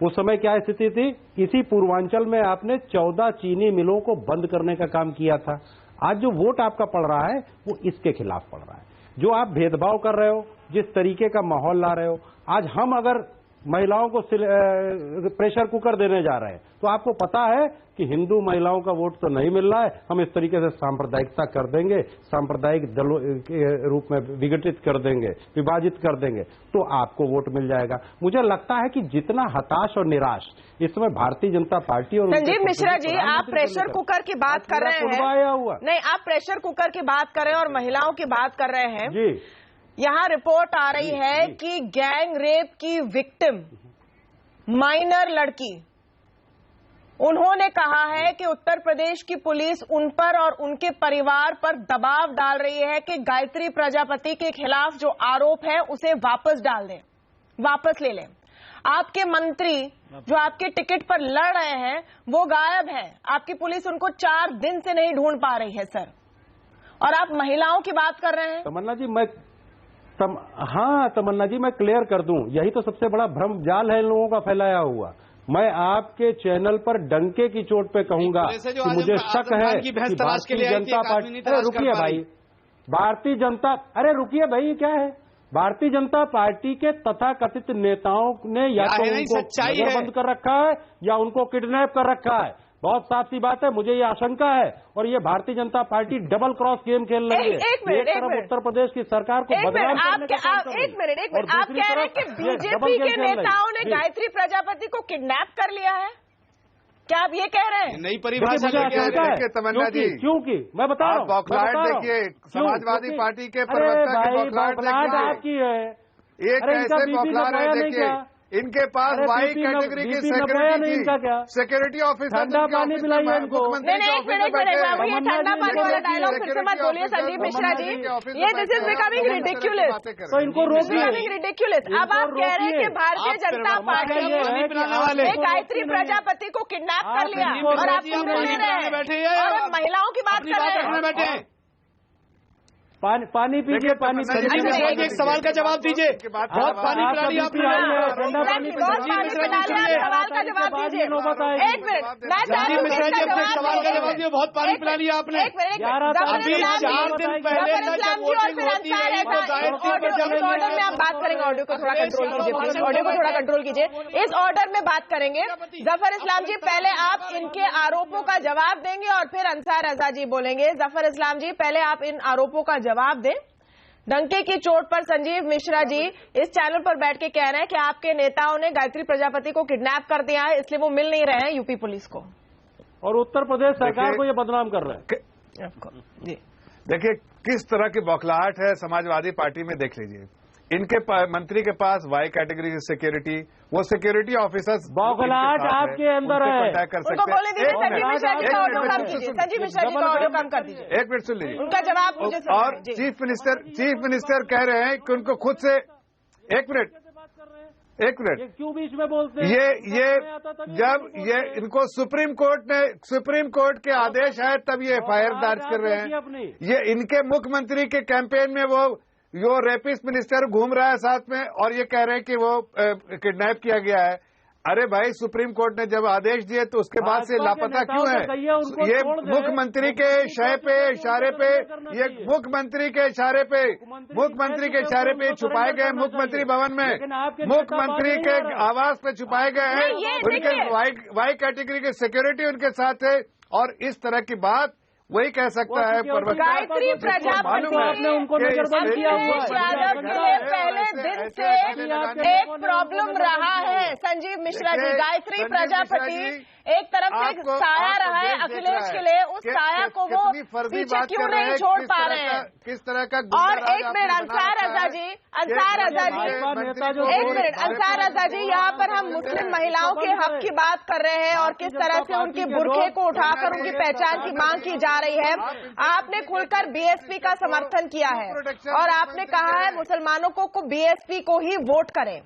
उस समय क्या स्थिति थी? इसी पूर्वांचल में आपने 14 चीनी मिलों को बंद करने का काम किया था। आज जो वोट आपका पड़ रहा है वो इसके खिलाफ पड़ रहा है। जो आप भेदभाव कर रहे हो, जिस तरीके का माहौल ला रहे हो, आज हम अगर महिलाओं को प्रेशर कुकर देने जा रहे हैं। तो आपको पता है कि हिंदू महिलाओं का वोट तो नहीं मिल रहा है, हम इस तरीके से सांप्रदायिकता कर देंगे, सांप्रदायिक दलों के रूप में विघटित कर देंगे, विभाजित कर देंगे, तो आपको वोट मिल जाएगा। मुझे लगता है कि जितना हताश और निराश इस समय भारतीय जनता पार्टी और संजीव मिश्रा जी, आप प्रेशर कुकर की बात कर रहे हैं, नहीं आप प्रेशर कुकर की बात कर रहे हैं और महिलाओं की बात कर रहे हैं जी। यहाँ रिपोर्ट आ रही है कि गैंग रेप की विक्टिम माइनर लड़की, उन्होंने कहा है कि उत्तर प्रदेश की पुलिस उन पर और उनके परिवार पर दबाव डाल रही है कि गायत्री प्रजापति के खिलाफ जो आरोप है उसे वापस डाल दें, वापस ले लें। आपके मंत्री जो आपके टिकट पर लड़ रहे हैं वो गायब है, आपकी पुलिस उनको 4 दिन से नहीं ढूंढ पा रही है सर, और आप महिलाओं की बात कर रहे हैं। तमन्ना जी हाँ तमन्ना जी, मैं क्लियर कर दूं, यही तो सबसे बड़ा भ्रम जाल है इन लोगों का फैलाया हुआ। मैं आपके चैनल पर डंके की चोट पे कहूंगा कि मुझे शक है कि भारतीय जनता पार्टी, अरे रुकिए भाई, भारतीय जनता, अरे रुकिए भाई, क्या है, भारतीय जनता पार्टी के तथाकथित नेताओं ने या तो उनको नजरबंद कर रखा है या उनको किडनैप कर रखा है। बहुत साफ सी बात है, मुझे ये आशंका है, और ये Bharatiya Janata party double cross game खेल रही है। एक तरफ उत्तर प्रदेश की सरकार को बदनाम करने का काम कर रही है, एक मिनट, आप कह रहे हैं कि बीजेपी के नेताओं ने गायत्री प्रजापति को किडनैप कर लिया है, क्या आप ये कह रहे हैं? नई परिभाषा है तमन्ना जी, क्योंकि मैं बता रहा हूँ, बौखलाहट देखिए, समाजवादी पार्टी के प्रवक्ता की बौखलाहट आपकी है, एक ऐसे बौखला रहे, देखिए इनके पास वाई कैटेगरी के सिक्योरिटी ऑफिसर, ठंडा पानी पिलाइए इनको। ये ठंडा पानी वाला डायलॉग फिर से मत बोलिए संजीव मिश्रा जी, ये दिस इज बिकमिंग रिडिक्युलस, तो इनको रोकिए। रिडिक्युलस। अब आप कह रहे हैं कि भारतीय जनता पार्टी ने गायत्री प्रजापति को किडनैप कर लिया और आप बोल रहे हैं और महिलाओं की बात कर रहे हैं। पानी पीजिए, पानी पीजिए। एक सवाल का जवाब दीजिए, बहुत पानी पिला लिया आपने, ठंडा पानी सवाल का जवाब दीजिए। एक मिनट, मैं संजीव मिश्रा जी अपने सवाल का जवाब दिए, बहुत पानी पिला लिया आपने। अभी 4 दिन पहले ऑर्डर में आप बात करेंगे, ऑडियो को थोड़ा कंट्रोल कीजिए, ऑडियो को थोड़ा कंट्रोल कीजिए, इस ऑर्डर में बात करेंगे। जफर इस्लाम जी, पहले आप इनके आरोपों का जवाब देंगे और फिर अंसार रजा जी बोलेंगे। जफर इस्लाम जी, पहले आप इन आरोपों का जवाब दें। डंके की चोट पर संजीव मिश्रा जी इस चैनल पर बैठ के कह रहे हैं कि आपके नेताओं ने गायत्री प्रजापति को किडनैप कर दिया है, इसलिए वो मिल नहीं रहे हैं यूपी पुलिस को, और उत्तर प्रदेश सरकार को ये बदनाम कर रहे हैं। देखिए किस तरह की बौखलाहट है समाजवादी पार्टी में, देख लीजिए इनके मंत्री के पास वाई कैटेगरी की सिक्योरिटी, वो सिक्योरिटी ऑफिसर्स, बौखलाहट आपके अंदर है, उनको बोले दीजिए संजीव मिश्रा जी का ऑडियो कम कीजिए, संजीव मिश्रा जी का ऑडियो कम कर दीजिए। एक मिनट सुन लीजिए उनका जवाब मुझे। और चीफ मिनिस्टर कह रहे हैं कि उनको खुद से, एक मिनट क्यों बीच में बोलते हैं? ये जब ये इनको सुप्रीम कोर्ट के आदेश है तब ये FIR दर्ज कर रहे हैं। ये इनके मुख्यमंत्री के कैंपेन में वो रेपिस्ट मिनिस्टर घूम रहा है साथ में, और ये कह रहे हैं कि वो किडनैप किया गया है। अरे भाई, सुप्रीम कोर्ट ने जब आदेश दिए तो उसके बाद से लापता क्यों है? ये मुख्यमंत्री के इशारे पे ये मुख्यमंत्री के इशारे पे छुपाए गए, मुख्यमंत्री भवन में मुख्यमंत्री के आवास पे छुपाए गए हैं। उनके वाई कैटेगरी की सिक्योरिटी उनके साथ है, और इस तरह की बात वही कह सकता है गायत्री प्रजापति ने उनको नजरबंद किया हुआ है। पहले दिन से एक प्रॉब्लम रहा है संजीव मिश्रा जी, गायत्री प्रजापति एक तरफ से एक साया रहा है अखिलेश के लिए, उस साया को वो पीछे क्यों नहीं छोड़ पा रहे हैं? किस तरह का? और एक मिनट अंसार रजा जी, एक मिनट अंसार रजा जी, यहाँ पर हम मुस्लिम महिलाओं के हक की बात कर रहे हैं और किस तरह से उनकी बुर्खे को उठाकर उनकी पहचान की मांग की जा रही है। आपने खुलकर BSP का समर्थन किया है और आपने कहा है मुसलमानों को BSP को ही वोट करें।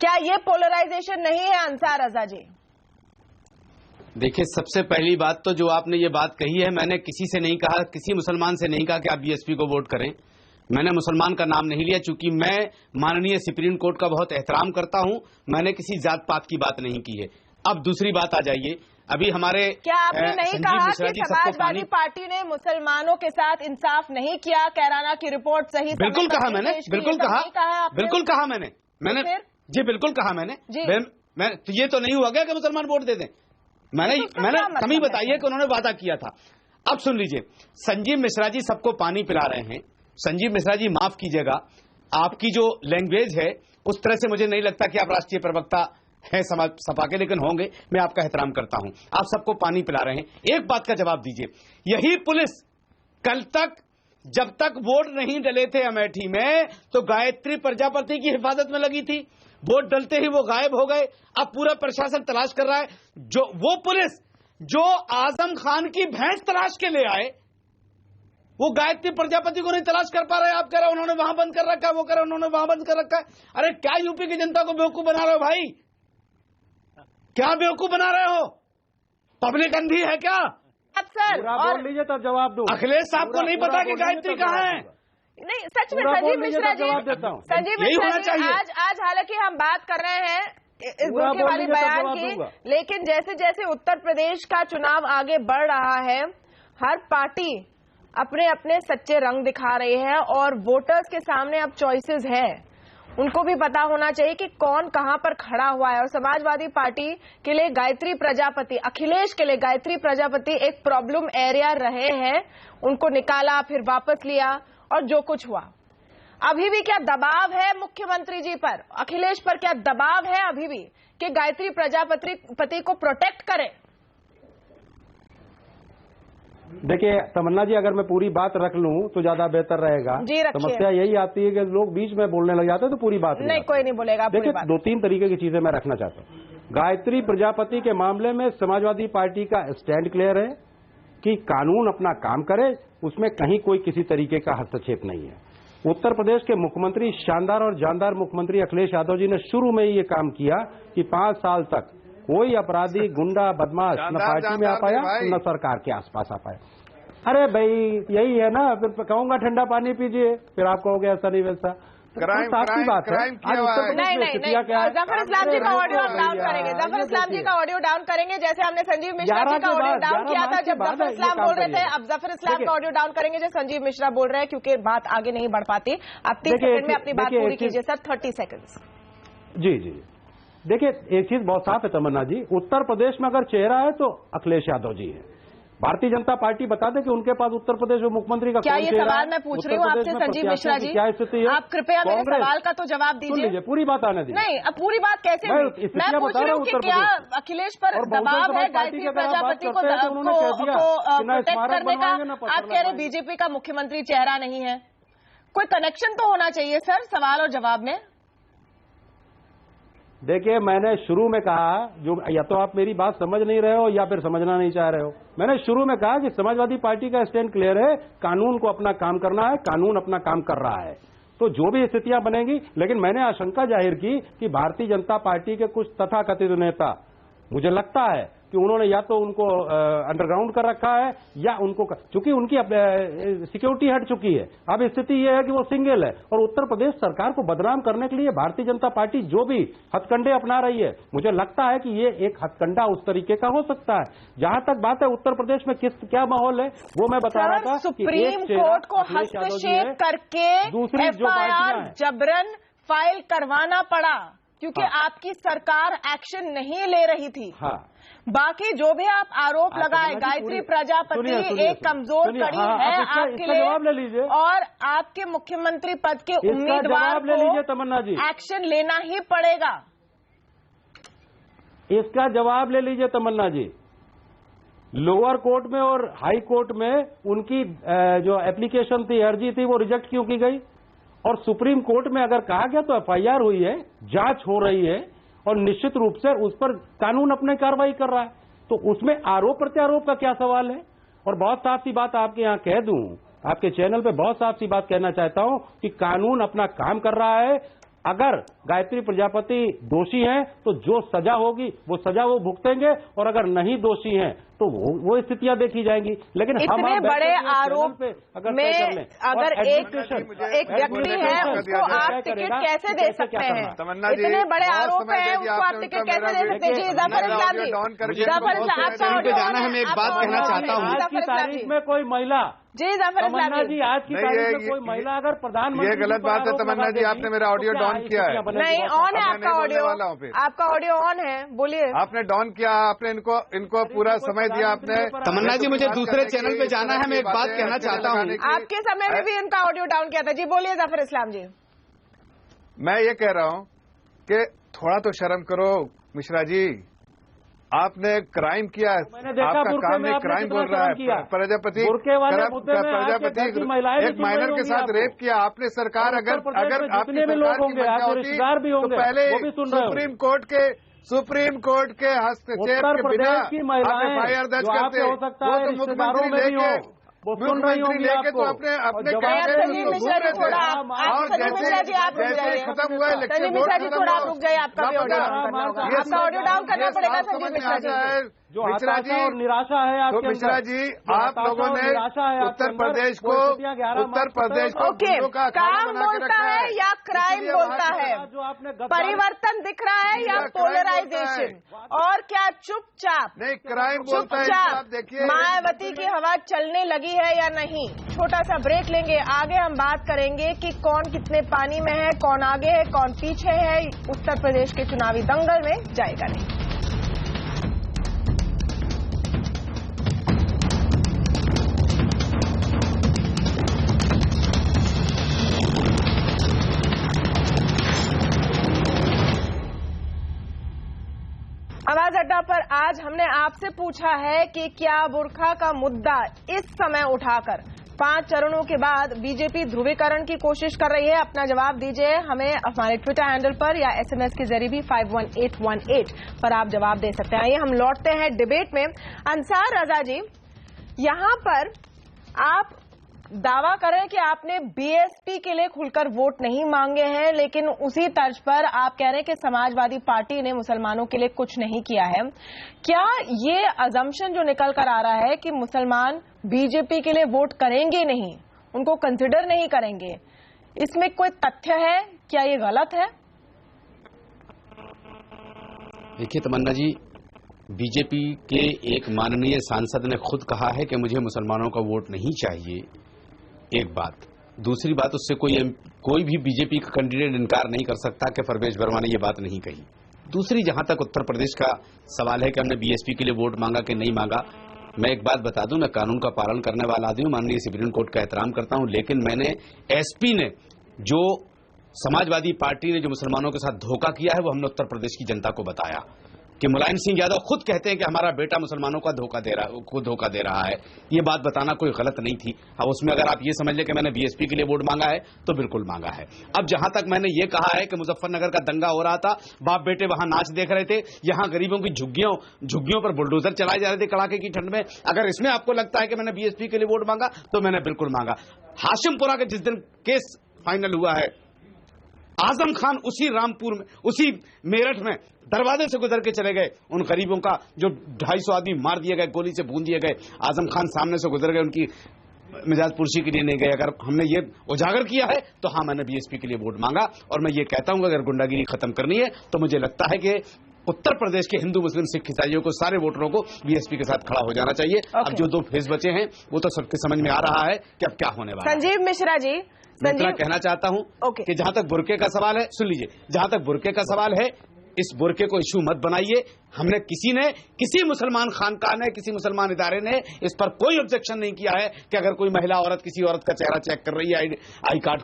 क्या ये पोलराइजेशन नहीं है अंसार रजा जी? देखिए, सबसे पहली बात तो जो आपने ये बात कही है, मैंने किसी से नहीं कहा, किसी मुसलमान से नहीं कहा कि आप BSP को वोट करें। मैंने मुसलमान का नाम नहीं लिया, चूंकि मैं माननीय सुप्रीम कोर्ट का बहुत एहतराम करता हूं। मैंने किसी जात पात की बात नहीं की है। अब दूसरी बात आ जाइए, अभी हमारे क्या आपने नहीं कहा कि समाजवादी पार्टी ने मुसलमानों के साथ इंसाफ नहीं किया? कैराना की रिपोर्ट सही? बिल्कुल कहा मैंने, बिल्कुल कहा मैंने जी बिल्कुल कहा मैंने। मैं तो ये तो नहीं हुआ गया कि मुसलमान वोट दे दें। मैंने कमी बताई है कि उन्होंने वादा किया था। अब सुन लीजिए, संजीव मिश्रा जी सबको पानी पिला रहे हैं। संजीव मिश्रा जी माफ कीजिएगा, आपकी जो लैंग्वेज है उस तरह से मुझे नहीं लगता कि आप राष्ट्रीय प्रवक्ता हैं सपा के, लेकिन होंगे, मैं आपका एहतराम करता हूं। आप सबको पानी पिला रहे हैं। एक बात का जवाब दीजिए, यही पुलिस कल तक जब तक वोट नहीं डले थे अमेठी में तो गायत्री प्रजापति की हिफाजत में लगी थी। वोट डलते ही वो गायब हो गए। अब पूरा प्रशासन तलाश कर रहा है। जो वो पुलिस जो आजम खान की भैंस तलाश के ले आए, वो गायत्री प्रजापति को नहीं तलाश कर पा रहे। आप कह रहे हो उन्होंने वहां बंद कर रखा है, वो कह रहे उन्होंने वहां बंद कर रखा है। अरे क्या यूपी की जनता को बेवकूफ बना रहे हो भाई? क्या बेवकूफ बना रहे हो? पब्लिक अंधी है क्या? सर बोल लीजिए तब जवाब दूं। अखिलेश साहब को नहीं पता कि गायत्री कहाँ है? नहीं, सच में संजीव मिश्रा जी, संजीव मिश्रा जी, आज हालांकि हम बात कर रहे हैं इस बुरके वाली बयान की, लेकिन जैसे जैसे उत्तर प्रदेश का चुनाव आगे बढ़ रहा है, हर पार्टी अपने अपने सच्चे रंग दिखा रही है और वोटर्स के सामने अब चॉइसेस है। उनको भी पता होना चाहिए कि कौन कहां पर खड़ा हुआ है। और समाजवादी पार्टी के लिए गायत्री प्रजापति, अखिलेश के लिए गायत्री प्रजापति एक प्रॉब्लम एरिया रहे हैं। उनको निकाला, फिर वापस लिया और जो कुछ हुआ। अभी भी क्या दबाव है मुख्यमंत्री जी पर, अखिलेश पर क्या दबाव है अभी भी कि गायत्री प्रजापति को प्रोटेक्ट करें? देखिए तमन्ना जी, अगर मैं पूरी बात रख लूं तो ज्यादा बेहतर रहेगा। समस्या यही आती है कि लोग बीच में बोलने लग जाते हैं तो पूरी बात नहीं, कोई नहीं बोलेगा। देखिए, दो तीन तरीके की चीजें मैं रखना चाहता हूं। गायत्री प्रजापति के मामले में समाजवादी पार्टी का स्टैंड क्लियर है कि कानून अपना काम करे, उसमें कहीं कोई किसी तरीके का हस्तक्षेप नहीं है। उत्तर प्रदेश के मुख्यमंत्री, शानदार और जानदार मुख्यमंत्री अखिलेश यादव जी ने शुरू में ही ये काम किया कि 5 साल तक कोई अपराधी, गुंडा, बदमाश न पार्टी में आ पाया न सरकार के आसपास आ पाया। अरे भाई यही है ना, फिर कहूंगा ठंडा पानी पीजिए, फिर आप कहोगे ऐसा नहीं वैसा। साफ सी बात है। नहीं, जफर इस्लाम जी का ऑडियो हम डाउन करेंगे। जफर इस्लाम जी का ऑडियो डाउन करेंगे, जैसे हमने संजीव मिश्रा जी का ऑडियो डाउन किया था जब जफर इस्लाम बोल रहे थे। अब जफर इस्लाम का ऑडियो डाउन करेंगे जो संजीव मिश्रा बोल रहे हैं, क्योंकि बात आगे नहीं बढ़ पाती। आप 30 सेकंड में अपनी बात पूरी कीजिए सर। 30 सेकंड्स। जी जी, देखिए एक चीज बहुत साफ है तमन्ना जी, उत्तर प्रदेश में अगर चेहरा है तो अखिलेश यादव जी है। भारतीय जनता पार्टी बता दे कि उनके पास उत्तर प्रदेश में मुख्यमंत्री का क्या ये सवाल मैं पूछ रही हूँ आपसे संजीव मिश्रा जी? क्या स्थिति है? आप कृपया मेरे सवाल का तो जवाब दीजिए। पूरी बात आने दीजिए। नहीं, अब पूरी बात कैसे? मैं पूछ रही हूँ कि क्या अखिलेश पर दबाव है गायत्री प्रजापति को प्रोटेक्ट करने का? आप कह रहे बीजेपी का मुख्यमंत्री चेहरा नहीं है, कोई कनेक्शन तो होना चाहिए सर सवाल और जवाब में। देखिए, मैंने शुरू में कहा, जो या तो आप मेरी बात समझ नहीं रहे हो या फिर समझना नहीं चाह रहे हो। मैंने शुरू में कहा कि समाजवादी पार्टी का स्टैंड क्लियर है, कानून को अपना काम करना है, कानून अपना काम कर रहा है, तो जो भी स्थितियां बनेगी। लेकिन मैंने आशंका जाहिर की कि भारतीय जनता पार्टी के कुछ तथाकथित नेता, मुझे लगता है कि उन्होंने या तो उनको अंडरग्राउंड कर रखा है या उनको, चूंकि उनकी सिक्योरिटी हट चुकी है। अब स्थिति यह है कि वो सिंगल है और उत्तर प्रदेश सरकार को बदनाम करने के लिए भारतीय जनता पार्टी जो भी हथकंडे अपना रही है, मुझे लगता है कि ये एक हथकंडा उस तरीके का हो सकता है। जहां तक बात है उत्तर प्रदेश में क्या माहौल है वो मैं बता रहा था। सुप्रीम कोर्ट को हस्तक्षेप करके दूसरी जो FIR जबरन फाइल करवाना पड़ा क्योंकि आपकी सरकार एक्शन नहीं ले रही थी। बाकी जो भी आप आरोप लगाए, गायत्री प्रजापति एक कमजोर कड़ी है आपके लिए और आपके मुख्यमंत्री पद के उम्मीदवार को तमन्ना जी एक्शन लेना ही पड़ेगा। इसका जवाब ले लीजिए तमन्ना जी। लोअर कोर्ट में और हाई कोर्ट में उनकी जो एप्लीकेशन थी, अर्जी थी, वो रिजेक्ट क्यों की गई? और सुप्रीम कोर्ट में अगर कहा गया तो FIR हुई है, जांच हो रही है और निश्चित रूप से उस पर कानून अपने कार्रवाई कर रहा है, तो उसमें आरोप प्रत्यारोप का क्या सवाल है? और बहुत साफ सी बात आपके यहाँ कह दूं, आपके चैनल पे बहुत साफ सी बात कहना चाहता हूं कि कानून अपना काम कर रहा है। अगर गायत्री प्रजापति दोषी हैं तो जो सजा होगी वो सजा वो भुगतेंगे और अगर नहीं दोषी हैं तो वो स्थितियां देखी जाएंगी। लेकिन इतने बड़े आरोप में अगर एक व्यक्ति है उसको आप टिकट कैसे दे सकते हैं? इतने बड़े आरोप है उसको आप टिकट कैसे दे सकते हैं? जी जफर इस्लाम जी, जफर इस्लाम आपका जाना है। मैं एक बात कहना चाहता हूँ, आज की तारीख में कोई महिला जी जफर इस्लाम जी, आज की तारीख में कोई महिला अगर प्रधानमंत्री, ये गलत बात है तमन्ना जी, आपने मेरा ऑडियो डाउन किया है। नहीं, ऑन है आपका ऑडियो, आपका ऑडियो ऑन है, बोलिए। आपने डाउन किया, आपने इनको पूरा समय दिया आपने। तमन्ना जी, मुझे दूसरे चैनल पे जाना है, मैं एक बात कहना चाहता हूँ। आपके समय में भी इनका ऑडियो डाउन किया था। जी बोलिए जफर इस्लाम जी। मैं ये कह रहा हूँ कि थोड़ा तो शर्म करो मिश्रा जी, आपने क्राइम किया, आपका काम में क्राइम बोल रहा है। प्रजापति एक माइनर के साथ रेप किया आपने। सरकार अगर आपकी सरकार की मंशा होती तो पहले सुप्रीम कोर्ट के हस्तक्षेप के बिना आप FIR दर्ज करते। वो तो मुख्यमंत्री लेके तो अपने और जैसे खत्म हुआ इलेक्शन थोड़ा रुक जाइए, आपका ऑडियो डाउन करना पड़ेगा संजीव मिश्रा जी। मिश्रा जी और निराशा है तो मिश्रा जी, आप लोगों ने उत्तर प्रदेश को काम बोलता है या क्राइम बोलता है, परिवर्तन दिख रहा है या पोलराइजेशन, और क्या चुपचाप नहीं क्राइम बोलता है। आप देखिए मायावती की हवा चलने लगी है या नहीं। छोटा सा ब्रेक लेंगे, आगे हम बात करेंगे कि कौन कितने पानी में है, कौन आगे है, कौन पीछे है, उत्तर प्रदेश के चुनावी दंगल में जाएगा नहीं। आवाज अड्डा पर आज हमने आपसे पूछा है कि क्या बुर्का का मुद्दा इस समय उठाकर 5 चरणों के बाद बीजेपी ध्रुवीकरण की कोशिश कर रही है? अपना जवाब दीजिए हमें हमारे ट्विटर हैंडल पर या SMS के जरिए भी 51818 पर आप जवाब दे सकते हैं। आइए हम लौटते हैं डिबेट में। अंसार रजा जी, यहां पर आप दावा करें कि आपने BSP के लिए खुलकर वोट नहीं मांगे हैं, लेकिन उसी तर्ज पर आप कह रहे हैं कि समाजवादी पार्टी ने मुसलमानों के लिए कुछ नहीं किया है। क्या ये अजम्पशन जो निकल कर आ रहा है कि मुसलमान बीजेपी के लिए वोट करेंगे नहीं, उनको कंसिडर नहीं करेंगे, इसमें कोई तथ्य है? क्या ये गलत है? देखिए तमन्ना जी, बीजेपी के एक माननीय सांसद ने खुद कहा है कि मुझे मुसलमानों का वोट नहीं चाहिए। एक बात। दूसरी बात, उससे कोई भी बीजेपी का कैंडिडेट इनकार नहीं कर सकता कि परवेश वर्मा ने ये बात नहीं कही। दूसरी, जहां तक उत्तर प्रदेश का सवाल है कि हमने BSP के लिए वोट मांगा कि नहीं मांगा, मैं एक बात बता दूं, मैं कानून का पालन करने वाला आदमी हूं, माननीय सुप्रीम कोर्ट का एहतराम करता हूं, लेकिन मैंने SP ने जो समाजवादी पार्टी ने जो मुसलमानों के साथ धोखा किया है वो हमने उत्तर प्रदेश की जनता को बताया कि मुलायम सिंह यादव खुद कहते हैं कि हमारा बेटा मुसलमानों का धोखा दे रहा है। ये बात बताना कोई गलत नहीं थी। अब उसमें अगर आप ये समझ लें कि मैंने BSP के लिए वोट मांगा है तो बिल्कुल मांगा है। अब जहां तक मैंने ये कहा है कि मुजफ्फरनगर का दंगा हो रहा था, बाप बेटे वहां नाच देख रहे थे, यहां गरीबों की झुग्गियों पर बुलडोजर चलाए जा रहे थे कड़ाके की ठंड में, अगर इसमें आपको लगता है कि मैंने BSP के लिए वोट मांगा तो मैंने बिल्कुल मांगा। हाशिमपुरा के जिस दिन केस फाइनल हुआ है, आजम खान उसी रामपुर में, उसी मेरठ में दरवाजे से गुजर के चले गए, उन गरीबों का जो 250 आदमी मार दिए गए, गोली से भून दिए गए, आजम खान सामने से गुजर गए, उनकी मिजाज पुरशी के लिए नहीं गए। अगर हमने ये उजागर किया है तो हाँ, मैंने BSP के लिए वोट मांगा। और मैं ये कहता हूं अगर गुंडागिरी खत्म करनी है तो मुझे लगता है कि उत्तर प्रदेश के हिंदू मुस्लिम सिख ईसाइयों को, सारे वोटरों को BSP के साथ खड़ा हो जाना चाहिए। अब जो 2 फेज बचे हैं वो तो सबके समझ में आ रहा है कि अब क्या होने वाला है। संजीव मिश्रा जी, मैं इतना कहना चाहता हूं कि जहां तक बुर्के का सवाल है, सुन लीजिए, जहां तक बुर्के का सवाल है, इस बुर्के को इशू मत बनाइए। हमने किसी मुसलमान खानकाह ने, किसी मुसलमान इदारे ने इस पर कोई ऑब्जेक्शन नहीं किया है कि अगर कोई महिला औरत किसी औरत का चेहरा चेक कर रही है आई कार्ड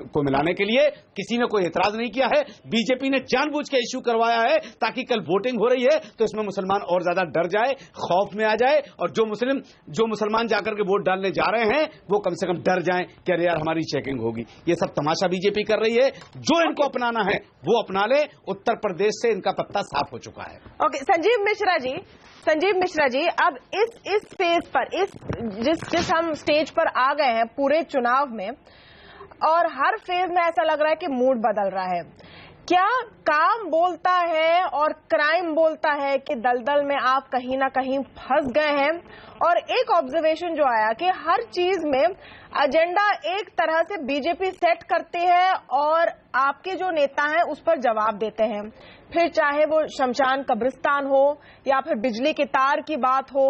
को मिलाने के लिए, किसी ने कोई एतराज नहीं किया है। बीजेपी ने जानबूझ के इशू करवाया है ताकि कल वोटिंग हो रही है तो इसमें मुसलमान और ज्यादा डर जाए, खौफ में आ जाए, और जो मुसलमान जाकर के वोट डालने जा रहे हैं वो कम से कम डर जाएं कि अरे यार हमारी चेकिंग होगी। ये सब तमाशा बीजेपी कर रही है। जो इनको अपनाना है वो अपना ले। उत्तर प्रदेश से इनका पत्ता साफ हो चुका है। ओके, संजीव मिश्रा जी, अब इस फेज पर, जिस हम स्टेज पर आ गए हैं पूरे चुनाव में, और हर फेज में ऐसा लग रहा है कि मूड बदल रहा है। क्या काम बोलता है और क्राइम बोलता है कि दलदल में आप कहीं ना कहीं फंस गए हैं? और एक ऑब्जर्वेशन जो आया कि हर चीज में एजेंडा एक तरह से बीजेपी सेट करती है और आपके जो नेता हैं उस पर जवाब देते हैं, फिर चाहे वो शमशान कब्रिस्तान हो या फिर बिजली के तार की बात हो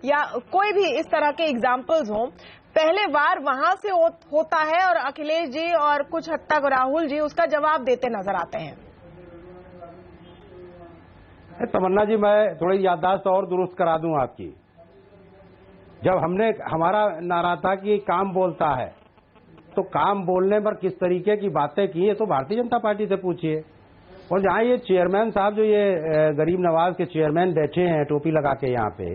या कोई भी इस तरह के एग्जाम्पल्स हों, पहले वार वहां से होता है और अखिलेश जी और कुछ हद तक राहुल जी उसका जवाब देते नजर आते हैं। तमन्ना जी, मैं थोड़ी याददाश्त और दुरुस्त करा दूं आपकी। जब हमारा नारा था कि काम बोलता है, तो काम बोलने पर किस तरीके की बातें की है तो भारतीय जनता पार्टी से पूछिए। और जहां ये चेयरमैन साहब जो ये गरीब नवाज के चेयरमैन बैठे हैं टोपी लगा के यहाँ पे,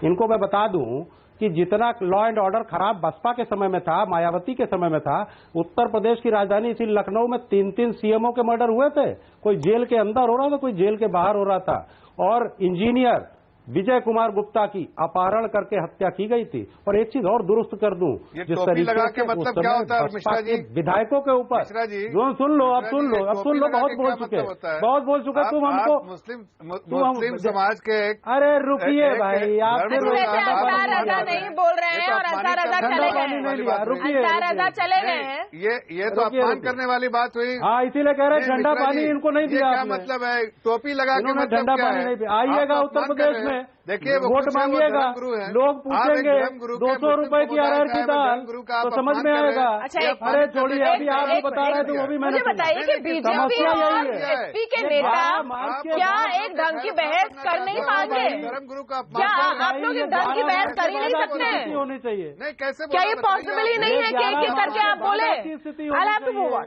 इनको मैं बता दूं कि जितना लॉ एंड ऑर्डर खराब बसपा के समय में था, मायावती के समय में था, उत्तर प्रदेश की राजधानी इसी लखनऊ में 3-3 सीएमओ के मर्डर हुए थे। कोई जेल के अंदर हो रहा था, कोई जेल के बाहर हो रहा था। और इंजीनियर विजय कुमार गुप्ता की अपहरण करके हत्या की गई थी। और एक चीज और दुरुस्त कर दूं, जिस तरीके लगा के मतलब क्या होता है मिश्रा जी, विधायकों के ऊपर सुन लो, अब सुन लो, बहुत बोल चुके, तुम हमको मुस्लिम समाज के। अरे रुकिए भाई, आप अंसार रजा नहीं बोल रहे हैं और अंसार रजा चले गए, रुकिए, अंसार रजा चले गए हैं। ये तो अपमान करने वाली बात हुई। हाँ, इसीलिए कह रहे हैं ठंडा पानी इनको नहीं दिया। क्या मतलब है टोपी लगा के मतलब ठंडा पानी नहीं पिया? आइएगा उत्तर प्रदेश में, देखिए वोट मांगिएगा, लोग पूछेंगे 200 रुपए की अरहर की दाल, तो समझ में आएगा। अरे छोड़िए, अभी आप बता रहे थे वो भी मैंने। मुझे बताइए कि बीजेपी और एसपी के नेता क्या एक ढंग की बहस कर नहीं पाएंगे? क्या आप लोग एक ढंग की बहस कर ही नहीं सकते? होनी चाहिए। नहीं, कैसे क्या ये पॉसिबल ही नहीं है कि एक एक करके आप बोले? I'll have to move on.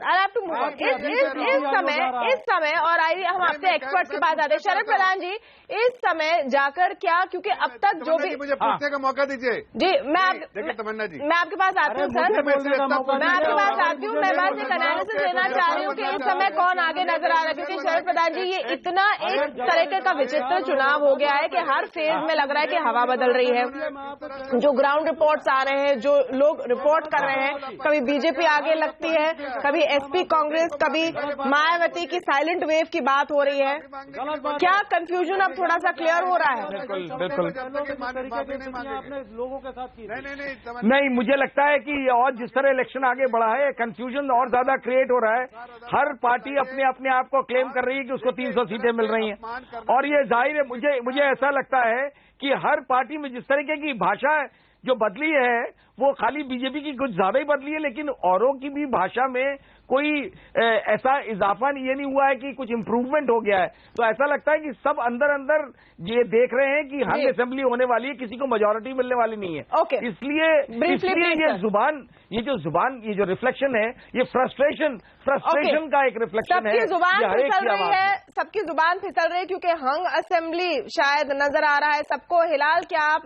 इस समय और आइए हम आपसे एक्सपर्ट की बात आते हैं। शरद प्रधान जी, इस समय जाकर क्या, क्योंकि अब तक जो भी मुझे पूछने का मौका दीजिए जी, देखिए तमन्ना जी, मैं आपके पास आती हूँ सर, मैं आपके पास आती हूँ। मैं बस एक एनालिसिस लेना चाह रही हूँ कि इस समय कौन आगे नजर आ रहा है, क्योंकि शरद प्रधान जी ये इतना एक तरीके का विचित्र चुनाव हो गया है कि हर फेज में लग रहा है कि हवा बदल रही है। जो ग्राउंड रिपोर्ट्स आ रहे हैं, जो लोग रिपोर्ट कर रहे हैं, कभी बीजेपी आगे लगती है, कभी एसपी कांग्रेस, कभी मायावती की साइलेंट वेव की बात हो रही है। क्या कंफ्यूजन अब थोड़ा सा क्लियर हो रहा है? बिल्कुल आपने लोगों के साथ की नहीं, मुझे लगता है कि और जिस तरह इलेक्शन आगे बढ़ा है, कंफ्यूजन और ज्यादा क्रिएट हो रहा है। हर पार्टी अपने आप को क्लेम कर रही है कि उसको 300 सीटें मिल रही हैं, और ये जाहिर है, मुझे ऐसा लगता है कि हर पार्टी में जिस तरीके की भाषा जो बदली है वो खाली बीजेपी की कुछ ज्यादा ही बदली है, लेकिन औरों की भी भाषा में कोई ऐसा इजाफा ये नहीं हुआ है कि कुछ इंप्रूवमेंट हो गया है। तो ऐसा लगता है कि सब अंदर ये देख रहे हैं कि हर असेंबली होने वाली है, किसी को मेजोरिटी मिलने वाली नहीं है। इसलिए ये जो रिफ्लेक्शन है, ये फ्रस्ट्रेशन का एक रिफ्लेक्शन है। सबकी जुबान फिसल रही है क्योंकि हंग असेंबली शायद नजर आ रहा है सबको। हिलाल, क्या आप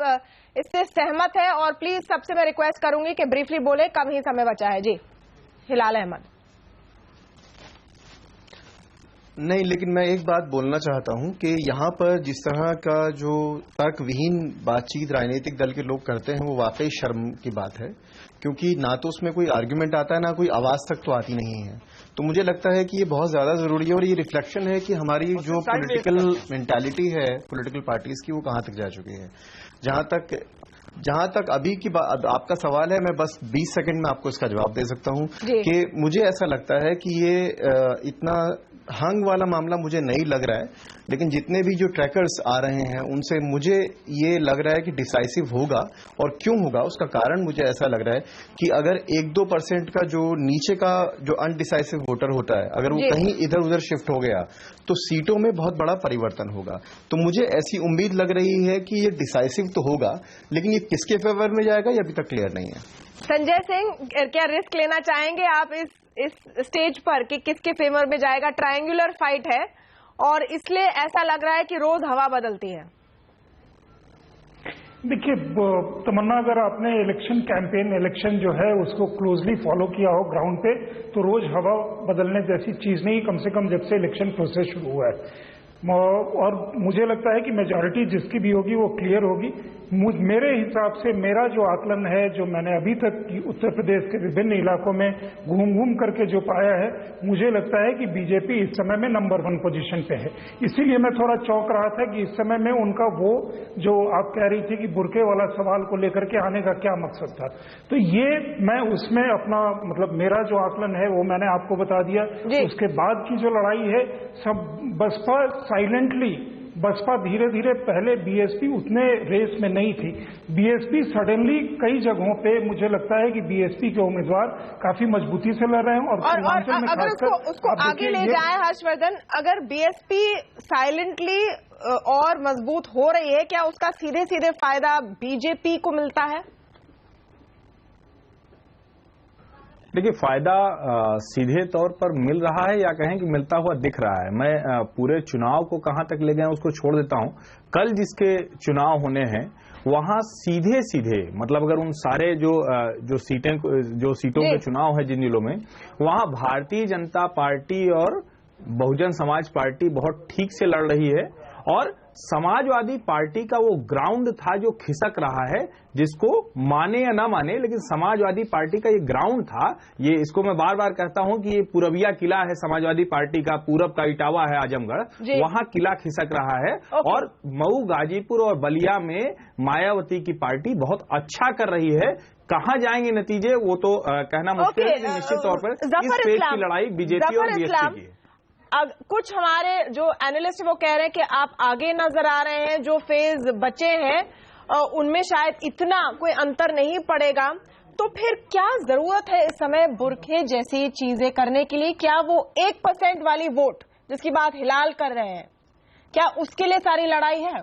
इससे सहमत है? और प्लीज सबसे मैं रिक्वेस्ट करूंगी कि ब्रीफली बोले, कम ही समय बचा है। जी हिलाल अहमद। नहीं, लेकिन मैं एक बात बोलना चाहता हूं कि यहाँ पर जिस तरह का जो तर्कविहीन बातचीत राजनीतिक दल के लोग करते हैं वो वाकई शर्म की बात है, क्योंकि ना तो उसमें कोई आर्गुमेंट आता है, ना कोई आवाज तक तो आती नहीं है। तो मुझे लगता है कि ये बहुत ज्यादा जरूरी है और ये रिफ्लेक्शन है कि हमारी जो पॉलिटिकल मेंटालिटी है पॉलिटिकल पार्टीज की, वो कहाँ तक जा चुकी है। जहां तक अभी की आपका सवाल है, मैं बस 20 सेकंड में आपको इसका जवाब दे सकता हूं कि मुझे ऐसा लगता है कि ये इतना हंग वाला मामला मुझे नहीं लग रहा है, लेकिन जितने भी जो ट्रैकर्स आ रहे हैं उनसे मुझे ये लग रहा है कि डिसाइसिव होगा। और क्यों होगा उसका कारण मुझे ऐसा लग रहा है कि अगर 1-2% का जो नीचे का जो अनडिसाइसिव वोटर होता है, अगर वो कहीं इधर उधर शिफ्ट हो गया तो सीटों में बहुत बड़ा परिवर्तन होगा। तो मुझे ऐसी उम्मीद लग रही है कि ये डिसाइसिव तो होगा, लेकिन ये किसके फेवर में जाएगा ये अभी तक क्लियर नहीं है। संजय सिंह, क्या रिस्क लेना चाहेंगे आप इस स्टेज पर कि किसके फेवर में जाएगा? ट्रायंगुलर फाइट है और इसलिए ऐसा लग रहा है कि रोज हवा बदलती है। देखिए तमन्ना, अगर आपने इलेक्शन जो है उसको क्लोजली फॉलो किया हो ग्राउंड पे, तो रोज हवा बदलने जैसी चीज नहीं, कम से कम जब से इलेक्शन प्रोसेस शुरू हुआ है। और मुझे लगता है कि मेजॉरिटी जिसकी भी होगी वो क्लियर होगी। मेरे हिसाब से मेरा जो आकलन है, जो मैंने अभी तक उत्तर प्रदेश के विभिन्न इलाकों में घूम करके जो पाया है, मुझे लगता है कि बीजेपी इस समय में नंबर 1 पोजीशन पे है। इसीलिए मैं थोड़ा चौंक रहा था कि इस समय में उनका वो जो आप कह रही थी कि बुर्के वाला सवाल को लेकर के आने का क्या मकसद था। तो ये मैं उसमें अपना मतलब मेरा जो आकलन है वो मैंने आपको बता दिया। उसके बाद की जो लड़ाई है, सब बसपा साइलेंटली बसपा धीरे धीरे, पहले बीएसपी उतने रेस में नहीं थी, बीएसपी सडनली कई जगहों पे मुझे लगता है कि बीएसपी के उम्मीदवार काफी मजबूती से लड़ रहे हैं। और अगर उसको आगे ले जाए हर्षवर्धन, अगर बीएसपी साइलेंटली और मजबूत हो रही है, क्या उसका सीधे सीधे फायदा बीजेपी को मिलता है? देखिए, फायदा सीधे तौर पर मिल रहा है या कहें कि मिलता हुआ दिख रहा है। मैं पूरे चुनाव को कहां तक ले गए उसको छोड़ देता हूं। कल जिसके चुनाव होने हैं वहां सीधे सीधे, मतलब अगर उन सारे जो सीटों के चुनाव है जिन जिलों में, वहां भारतीय जनता पार्टी और बहुजन समाज पार्टी बहुत ठीक से लड़ रही है, और समाजवादी पार्टी का वो ग्राउंड था जो खिसक रहा है, जिसको माने या ना माने, लेकिन समाजवादी पार्टी का ये ग्राउंड था। ये इसको मैं बार बार कहता हूं कि ये पूरबिया किला है समाजवादी पार्टी का, पूरब का इटावा है आजमगढ़, वहां किला खिसक रहा है। और मऊ, गाजीपुर और बलिया में मायावती की पार्टी बहुत अच्छा कर रही है। कहां जाएंगे नतीजे वो तो कहना मुश्किल है, लेकिन निश्चित तौर पर इस फेज की लड़ाई बीजेपी और बीएसपी की है। कुछ हमारे जो एनालिस्ट वो कह रहे हैं कि आप आगे नजर आ रहे हैं, जो फेज बचे हैं उनमें शायद इतना कोई अंतर नहीं पड़ेगा। तो फिर क्या जरूरत है इस समय बुरखे जैसी चीजें करने के लिए? क्या वो 1% वाली वोट जिसकी बात हिलाल कर रहे हैं, क्या उसके लिए सारी लड़ाई है?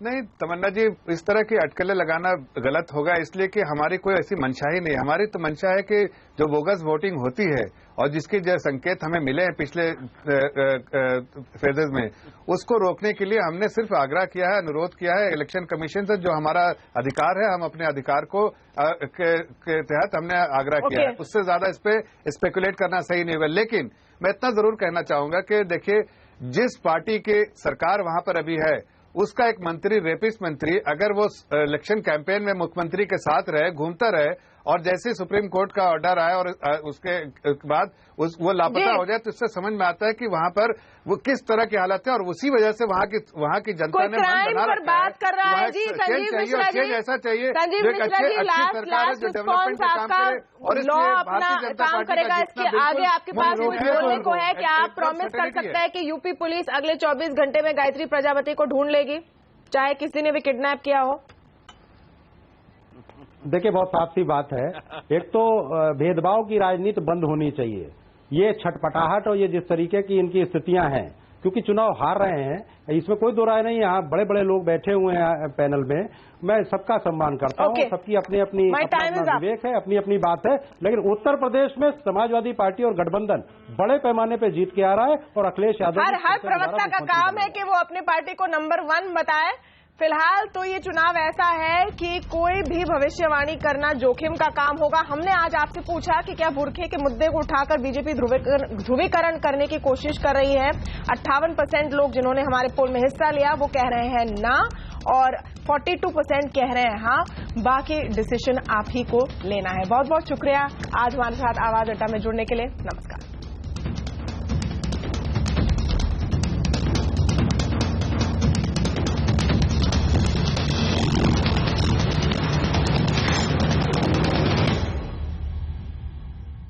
नहीं तमन्ना जी, इस तरह की अटकलें लगाना गलत होगा, इसलिए कि हमारी कोई ऐसी मंशा ही नहीं। हमारी तो मंशा है कि जो बोगस वोटिंग होती है और जिसके जो संकेत हमें मिले हैं पिछले फेजेज में, उसको रोकने के लिए हमने सिर्फ आग्रह किया है, अनुरोध किया है इलेक्शन कमीशन से। जो हमारा अधिकार है, हम अपने अधिकार को के तहत हमने आग्रह किया है। उससे ज्यादा इस पे स्पेकुलेट करना सही नहीं होगा। लेकिन मैं इतना जरूर कहना चाहूंगा कि देखिए, जिस पार्टी की सरकार वहां पर अभी है, उसका एक मंत्री, रेपिस्ट मंत्री, अगर वो इलेक्शन कैंपेन में मुख्यमंत्री के साथ रहे, घूमता रहे, और जैसे सुप्रीम कोर्ट का ऑर्डर आया और उसके बाद वो लापता हो जाए, तो इससे समझ में आता है कि वहां पर वो किस तरह की हालत है। और उसी वजह से वहां की जनता ने मन बना रखा बात कर रहा है जी संजीव मिश्रा जी, ऐसा चाहिए संजीव मिश्रा जी, लास्ट रिस्पॉन्स आपका, लॉ अपना काम करेगा, इसके आगे आपके पास कुछ बोलने को है? क्या आप प्रॉमिस कर सकते हैं कि यूपी पुलिस अगले 24 घंटे में गायत्री प्रजापति को ढूंढ लेगी, चाहे किसी ने भी किडनैप किया हो? देखिए, बहुत साफ सी बात है। एक तो भेदभाव की राजनीति बंद होनी चाहिए। ये छटपटाहट और ये जिस तरीके की इनकी स्थितियां हैं, क्योंकि चुनाव हार रहे हैं, इसमें कोई दो राय नहीं। यहाँ बड़े बड़े लोग बैठे हुए हैं पैनल में, मैं सबका सम्मान करता हूँ, सबकी अपनी अपनी विवेक है, अपनी अपनी बात है। लेकिन उत्तर प्रदेश में समाजवादी पार्टी और गठबंधन बड़े पैमाने पे जीत के आ रहा है, और अखिलेश यादव हर प्रवक्ता का काम है कि वो अपनी पार्टी को नंबर 1 बताए। फिलहाल तो ये चुनाव ऐसा है कि कोई भी भविष्यवाणी करना जोखिम का काम होगा। हमने आज आपसे पूछा कि क्या बुरखे के मुद्दे को उठाकर बीजेपी ध्रुवीकरण करने की कोशिश कर रही है। 58% लोग जिन्होंने हमारे पोल में हिस्सा लिया वो कह रहे हैं ना, और 42% कह रहे हैं हाँ। बाकी डिसीजन आप ही को लेना है। बहुत बहुत शुक्रिया आज हमारे साथ आवाज अड्डा में जुड़ने के लिए। नमस्कार।